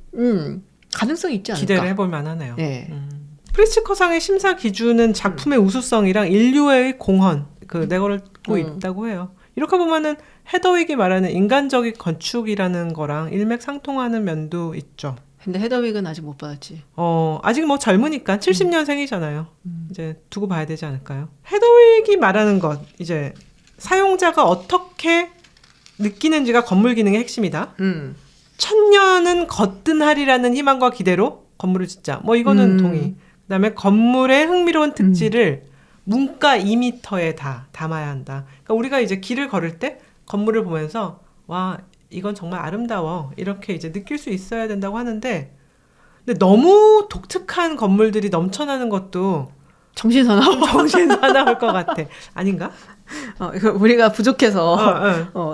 가능성이 있지 않을까? 기대를 해볼 만하네요. 네. 프리츠커상의 심사 기준은 작품의 우수성이랑 인류의 공헌, 그 내거를 고 있다고 해요. 이렇게 보면은 헤더윅이 말하는 인간적인 건축이라는 거랑 일맥상통하는 면도 있죠. 근데 헤더윅은 아직 못 받았지. 아직 뭐 젊으니까 70년생이잖아요. 이제 두고 봐야 되지 않을까요? 헤더윅이 말하는 것, 이제 사용자가 어떻게 느끼는지가 건물 기능의 핵심이다. 1000년은 거뜬하리라는 희망과 기대로 건물을 짓자. 뭐 이거는 동의. 그다음에 건물의 흥미로운 특질을 문가 2m에 다 담아야 한다. 그러니까 우리가 이제 길을 걸을 때 건물을 보면서 와, 이건 정말 아름다워. 이렇게 이제 느낄 수 있어야 된다고 하는데, 근데 너무 독특한 건물들이 넘쳐나는 것도 정신사나울 것 같아. 아닌가? 우리가 부족해서.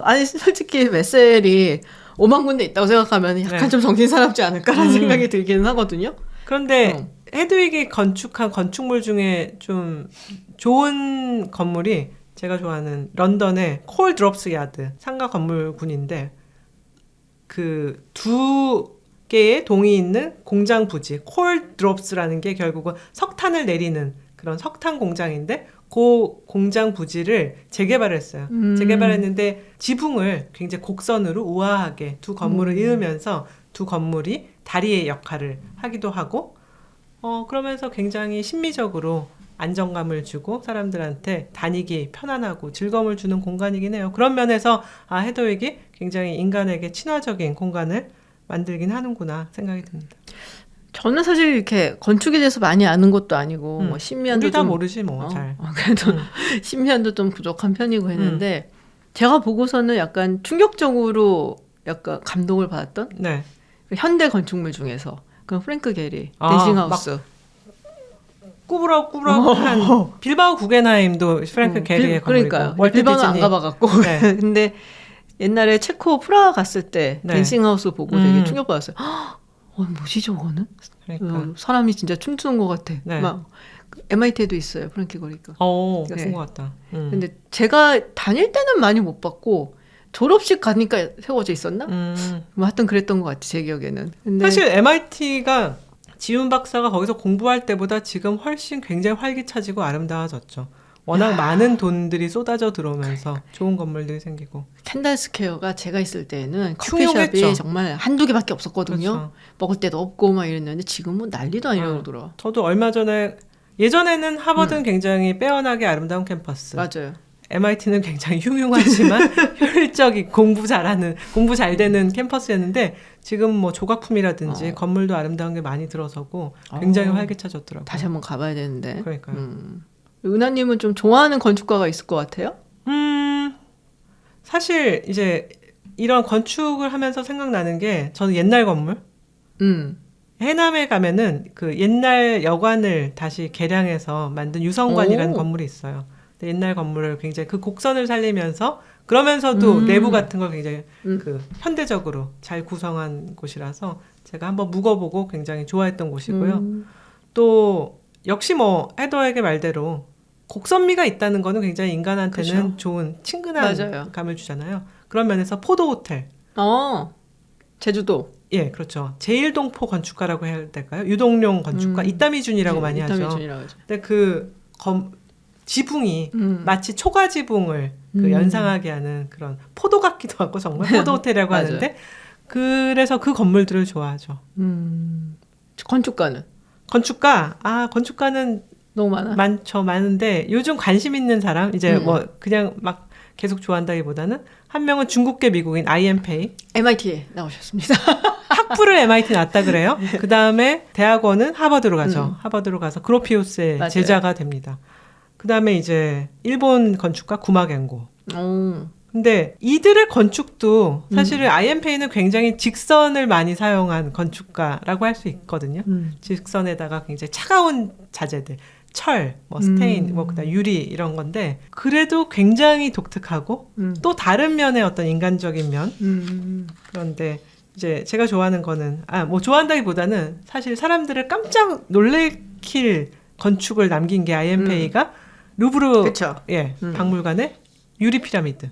아니, 솔직히 메셀이 5만 군데 있다고 생각하면 약간 좀 정신사납지 않을까라는 생각이 들기는 하거든요. 그런데 헤드윅이 건축한 건축물 중에 좀 좋은 건물이 제가 좋아하는 런던의 콜 드롭스 야드 상가 건물군인데, 그 두 개의 동이 있는 공장 부지, 콜 드롭스라는 게 결국은 석탄을 내리는 그런 석탄 공장인데, 그 공장 부지를 재개발했어요. 재개발했는데 지붕을 굉장히 곡선으로 우아하게 두 건물을 이으면서 두 건물이 다리의 역할을 하기도 하고, 그러면서 굉장히 심미적으로 안정감을 주고 사람들한테 다니기 편안하고 즐거움을 주는 공간이긴 해요. 그런 면에서 헤더윅이 굉장히 인간에게 친화적인 공간을 만들긴 하는구나 생각이 듭니다. 저는 사실 이렇게 건축에 대해서 많이 아는 것도 아니고 뭐 심리학도 우리 다 모르지 뭐 잘. 그래도 심리학도 좀 부족한 편이고 했는데 제가 보고서는 약간 충격적으로 약간 감동을 받았던 현대 건축물 중에서 그 프랭크 게리 댄싱 하우스. 꾸부럭꾸부럭한 빌바오 구겐하임도 프랭크 게리의 건물이고. 그러니까요. 빌바오는 안 가봐갖고. 근데 옛날에 체코 프라하 갔을 때 댄싱 하우스 보고 되게 충격받았어요. 뭐지 저거는? 그러니까. 사람이 진짜 춤추는 것 같아. 막 MIT에도 있어요. 프랭키 거리가. 그런 것 같다. 근데 제가 다닐 때는 많이 못 봤고 졸업식 가니까 세워져 있었나? 뭐 하여튼 그랬던 것 같아 제 기억에는. 근데 사실 MIT가 지훈 박사가 거기서 공부할 때보다 지금 훨씬 굉장히 활기차지고 아름다워졌죠. 워낙 많은 돈들이 쏟아져 들어오면서 좋은 건물들이 생기고. 켄달 스퀘어가 제가 있을 때는 커피숍이 정말 한두 개밖에 없었거든요. 그렇죠. 먹을 데도 없고 막 이랬는데 지금은 난리도 아니라고 그러더라. 저도 얼마 전에, 예전에는 하버드는 굉장히 빼어나게 아름다운 캠퍼스. 맞아요. MIT는 굉장히 흉흉하지만 효율적인 공부 잘 되는 캠퍼스였는데 지금 뭐 조각품이라든지 건물도 아름다운 게 많이 들어서고 굉장히 활기차졌더라고요. 다시 한번 가봐야 되는데. 그러니까요. 은하님은 좀 좋아하는 건축가가 있을 것 같아요? 사실 이제 이런 건축을 하면서 생각나는 게 저는 옛날 건물. 해남에 가면은 그 옛날 여관을 다시 개량해서 만든 유성관이라는 건물이 있어요. 옛날 건물을 굉장히 그 곡선을 살리면서 그러면서도 내부 같은 걸 굉장히 그 현대적으로 잘 구성한 곳이라서 제가 한번 묵어보고 굉장히 좋아했던 곳이고요. 또 역시 뭐 헤더윅의 말대로 곡선미가 있다는 거는 굉장히 인간한테는 그렇죠. 좋은 친근한 감을 주잖아요. 그런 면에서 포도 호텔. 제주도. 예, 그렇죠. 제1동포 건축가라고 해야 될까요? 유동룡 건축가 이따미준이라고 많이 하죠. 이따미준이라고 하죠. 근데 그 지붕이 마치 초가 지붕을 그 연상하게 하는 그런 포도 같기도 하고 정말 포도 호텔이라고 하는데 그래서 그 건물들을 좋아하죠. 건축가는 너무 많은데 요즘 관심 있는 사람 이제 뭐 그냥 막 계속 좋아한다기보다는 한 명은 중국계 미국인 아이엠페이 MIT에 나오셨습니다. 학부를 MIT 나왔다 그래요. 그 다음에 대학원은 하버드로 가죠. 하버드로 가서 그로피우스의 맞아요. 제자가 됩니다. 그 다음에 이제 일본 건축가 구마겐고. 근데 이들의 건축도 사실은 아이엠페이는 굉장히 직선을 많이 사용한 건축가라고 할 수 있거든요. 직선에다가 굉장히 차가운 자재들, 철, 뭐 스테인, 뭐 그다음 유리 이런 건데 그래도 굉장히 독특하고 또 다른 면의 어떤 인간적인 면. 그런데 이제 제가 좋아하는 거는 뭐 좋아한다기보다는 사실 사람들을 깜짝 놀래킬 건축을 남긴 게 아이엠페이가 루브르 박물관의 유리 피라미드.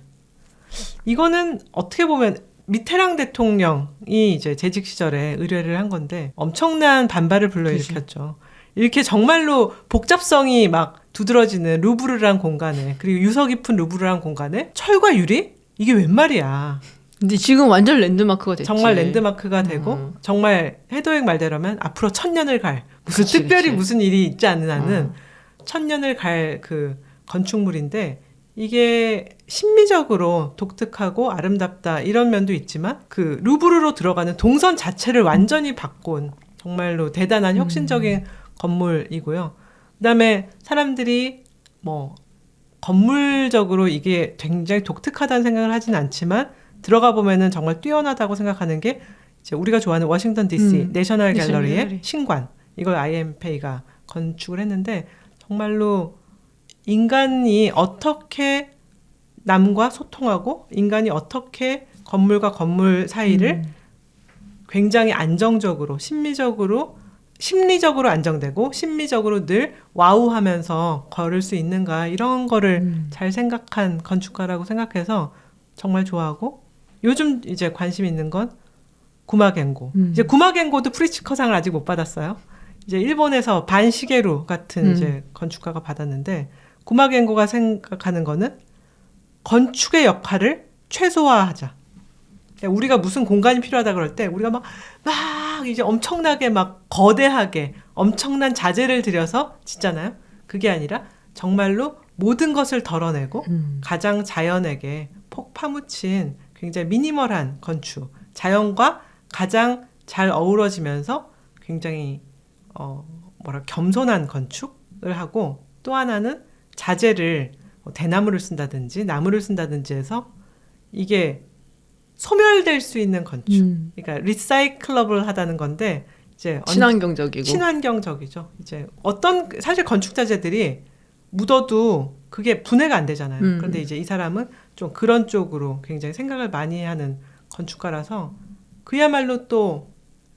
이거는 어떻게 보면 미테랑 대통령이 이제 재직 시절에 의뢰를 한 건데 엄청난 반발을 불러일으켰죠. 이렇게 정말로 복잡성이 막 두드러지는 루브르란 공간에 그리고 유서 깊은 루브르란 공간에 철과 유리? 이게 웬 말이야. 근데 지금 완전 랜드마크가 됐지. 정말 랜드마크가 되고 정말 헤더윅 말대로면 앞으로 1000년을 갈 무슨 특별히 무슨 일이 있지 않는 한은 1000년을 갈 그 건축물인데 이게 심미적으로 독특하고 아름답다 이런 면도 있지만 그 루브르로 들어가는 동선 자체를 완전히 바꾼 정말로 대단한 혁신적인 건물이고요. 그다음에 사람들이 뭐 건물적으로 이게 굉장히 독특하다는 생각을 하진 않지만 들어가 보면은 정말 뛰어나다고 생각하는 게 이제 우리가 좋아하는 워싱턴 DC 내셔널 갤러리의 신관. 이걸 아이엠페이가 건축을 했는데 정말로 인간이 어떻게 남과 소통하고 인간이 어떻게 건물과 건물 사이를 굉장히 안정적으로 심리적으로 안정되고 심미적으로 늘 와우하면서 걸을 수 있는가 이런 거를 잘 생각한 건축가라고 생각해서 정말 좋아하고 요즘 이제 관심 있는 건 구마겐고. 이제 구마겐고도 프리츠커상을 아직 못 받았어요. 이제 일본에서 반시게루 같은 이제 건축가가 받았는데 구마겐고가 생각하는 거는 건축의 역할을 최소화하자. 우리가 무슨 공간이 필요하다 그럴 때 우리가 막 이제 엄청나게 막 거대하게 엄청난 자재를 들여서 짓잖아요. 그게 아니라 정말로 모든 것을 덜어내고 가장 자연에게 폭 파묻힌 굉장히 미니멀한 건축, 자연과 가장 잘 어우러지면서 굉장히 겸손한 건축을 하고 또 하나는 자재를 대나무를 쓴다든지 나무를 쓴다든지 해서 이게 소멸될 수 있는 건축. 그러니까 리사이클러블 하다는 건데 이제 친환경적이죠. 이제 사실 건축 자재들이 묻어도 그게 분해가 안 되잖아요. 그런데 이제 이 사람은 좀 그런 쪽으로 굉장히 생각을 많이 하는 건축가라서 그야말로 또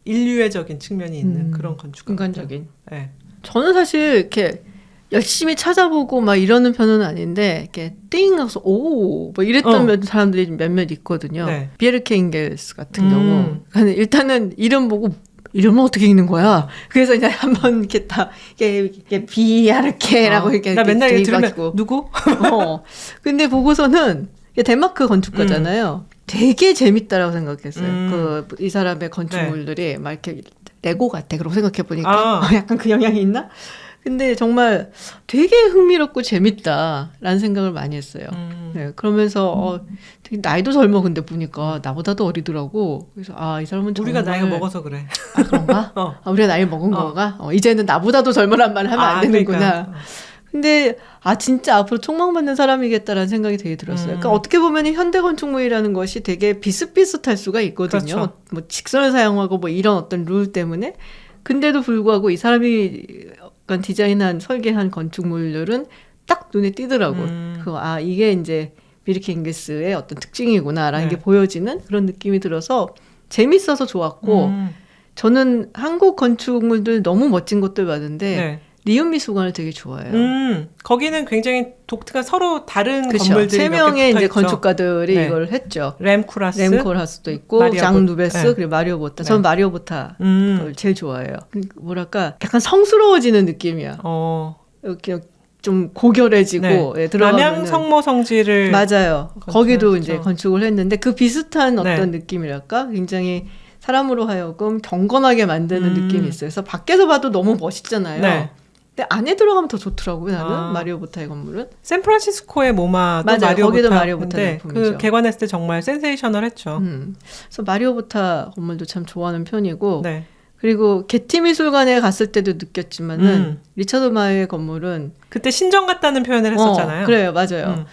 인류애적인 측면이 있는 그런 건축가. 인간적인. 네. 저는 사실 이렇게 열심히 찾아보고 막 이러는 편은 아닌데 이렇게 띵 하고서 뭐 이랬던 사람들이 몇몇 있거든요. 네. 비에르케 잉겔스 같은 경우. 일단은 이름 보고 이름은 어떻게 읽는 거야? 그래서 이제 한번 이렇게 다 이게 비아르케라고 이렇게 나 맨날 이렇게 들으면 누구? 근데 보고서는 덴마크 건축가잖아요. 되게 재밌다라고 생각했어요. 이 사람의 건축물들이 막 이렇게 레고 같아. 그러고 생각해 보니까 약간 그 영향이 있나? 근데 정말 되게 흥미롭고 재밌다라는 생각을 많이 했어요. 네, 그러면서 되게 나이도 젊어 근데 보니까 나보다도 어리더라고. 그래서 이 사람은 정말 우리가 나이가 먹어서 그래. 그런가? 우리가 나이 먹은 건가? 이제는 나보다도 젊으란 말을 하면 안 되는구나. 그러니까. 근데 진짜 앞으로 촉망받는 사람이겠다라는 생각이 되게 들었어요. 그러니까 어떻게 보면 현대 건축물이라는 것이 되게 비슷비슷할 수가 있거든요. 그렇죠. 뭐 직선을 사용하고 뭐 이런 어떤 룰 때문에. 근데도 불구하고 이 사람이 디자인한 설계한 건축물들은 딱 눈에 띄더라고. 이게 이제 비에르케 잉겔스의 어떤 특징이구나라는 게 보여지는 그런 느낌이 들어서 재밌어서 좋았고 저는 한국 건축물들 너무 멋진 것들 많은데 리움 미술관을 되게 좋아해요. 거기는 굉장히 독특한 서로 다른 그쵸. 건물들이 세 명의 이제 있죠. 건축가들이 네. 이걸 했죠. 램코라스도 있고 장 누베스 네. 그리고 마리오 보타. 네. 저는 마리오 보타 걸 제일 좋아해요. 뭐랄까 약간 성스러워지는 느낌이야. 이렇게 좀 고결해지고 네. 들어가면은 남양 성모 성지를 맞아요. 거기도 이제 건축을 했는데 그 비슷한 어떤 네. 느낌이랄까 굉장히 사람으로 하여금 경건하게 만드는 느낌이 있어요. 그래서 밖에서 봐도 너무 멋있잖아요. 네. 근데 안에 들어가면 더 좋더라고요. 나는 마리오 보타의 건물은. 샌프란시스코의 모마도 맞아요. 마리오 거기도 보타. 마리오 보타 근데 작품이죠. 그 개관했을 때 정말 센세이셔널했죠. 그래서 마리오 보타 건물도 참 좋아하는 편이고 네. 그리고 게티 미술관에 갔을 때도 느꼈지만은 리처드 마이의 건물은 그때 신전 같다는 표현을 했었잖아요. 그래요, 맞아요.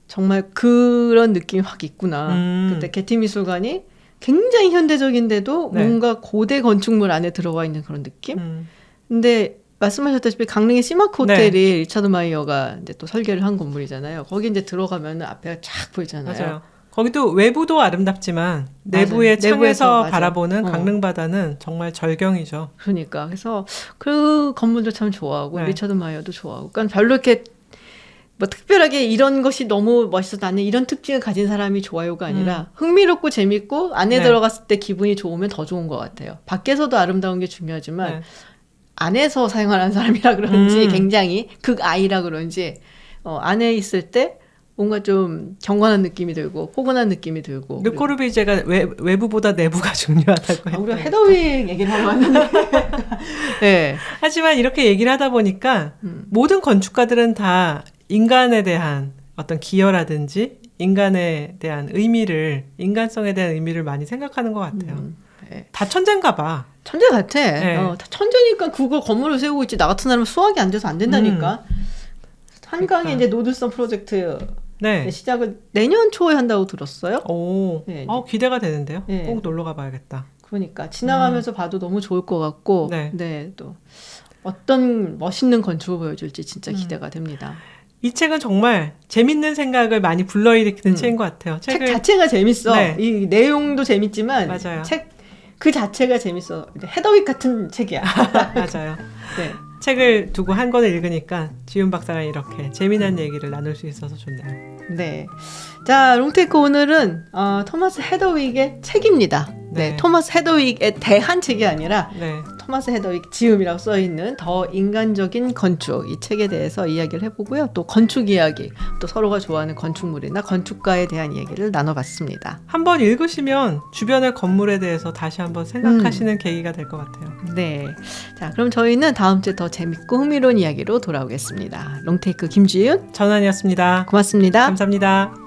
정말 그런 느낌이 확 있구나. 그때 게티 미술관이 굉장히 현대적인데도 네. 뭔가 고대 건축물 안에 들어가 있는 그런 느낌. 근데 말씀하셨다시피 강릉의 시마크 호텔이 네. 리처드 마이어가 이제 또 설계를 한 건물이잖아요. 거기 이제 들어가면 앞에가 쫙 보이잖아요. 맞아요. 거기도 외부도 아름답지만 내부의 창에서 내부에서, 바라보는 강릉 바다는 정말 절경이죠. 그러니까 그래서 그 건물도 참 좋아하고 네. 리처드 마이어도 좋아하고, 그러니까 별로 이렇게 뭐 특별하게 이런 것이 너무 멋있어서 나는 이런 특징을 가진 사람이 좋아요가 아니라 흥미롭고 재밌고 안에 네. 들어갔을 때 기분이 좋으면 더 좋은 것 같아요. 밖에서도 아름다운 게 중요하지만 네. 안에서 사용하는 사람이라 그런지 굉장히 극아이라 그런지 안에 있을 때 뭔가 좀 경건한 느낌이 들고 포근한 느낌이 들고. 르코르비제가 외부보다 내부가 중요하다고 했어요. 우리가 헤더윅 얘기를 하고 왔는데. 네. 하지만 이렇게 얘기를 하다 보니까 모든 건축가들은 다 인간에 대한 어떤 기여라든지 인간에 대한 의미를, 인간성에 대한 의미를 많이 생각하는 것 같아요. 네. 다 천재인가 봐. 천재 같아. 네. 다 천재니까 그걸 건물을 세우고 있지. 나 같은 사람은 수학이 안 돼서 안 된다니까. 한강에 그러니까. 이제 노들선 프로젝트 네. 시작을 내년 초에 한다고 들었어요. 오, 네. 기대가 되는데요. 네. 꼭 놀러 가봐야겠다. 그러니까 지나가면서 봐도 너무 좋을 것 같고, 네. 또 어떤 멋있는 건축을 보여줄지 진짜 기대가 됩니다. 이 책은 정말 재밌는 생각을 많이 불러일으키는 책인 것 같아요. 책 자체가 재밌어. 네. 이 내용도 재밌지만 맞아요. 책 그 자체가 재밌어. 헤더윅 같은 책이야. 맞아요. 네. 책을 두고 한 권을 읽으니까 지훈 박사가 이렇게 재미난 얘기를 나눌 수 있어서 좋네요. 네. 자, 롱테이크 오늘은 토마스 헤더윅의 책입니다. 네. 토마스 헤더윅에 대한 책이 아니라 네. 토마스 헤더윅 지음이라고 써있는 더 인간적인 건축, 이 책에 대해서 이야기를 해보고요. 또 건축 이야기, 또 서로가 좋아하는 건축물이나 건축가에 대한 이야기를 나눠봤습니다. 한번 읽으시면 주변의 건물에 대해서 다시 한번 생각하시는 계기가 될 것 같아요. 네. 자, 그럼 저희는 다음 주에 더 재밌고 흥미로운 이야기로 돌아오겠습니다. 롱테이크 김지윤, 전환이었습니다. 고맙습니다. 감사합니다.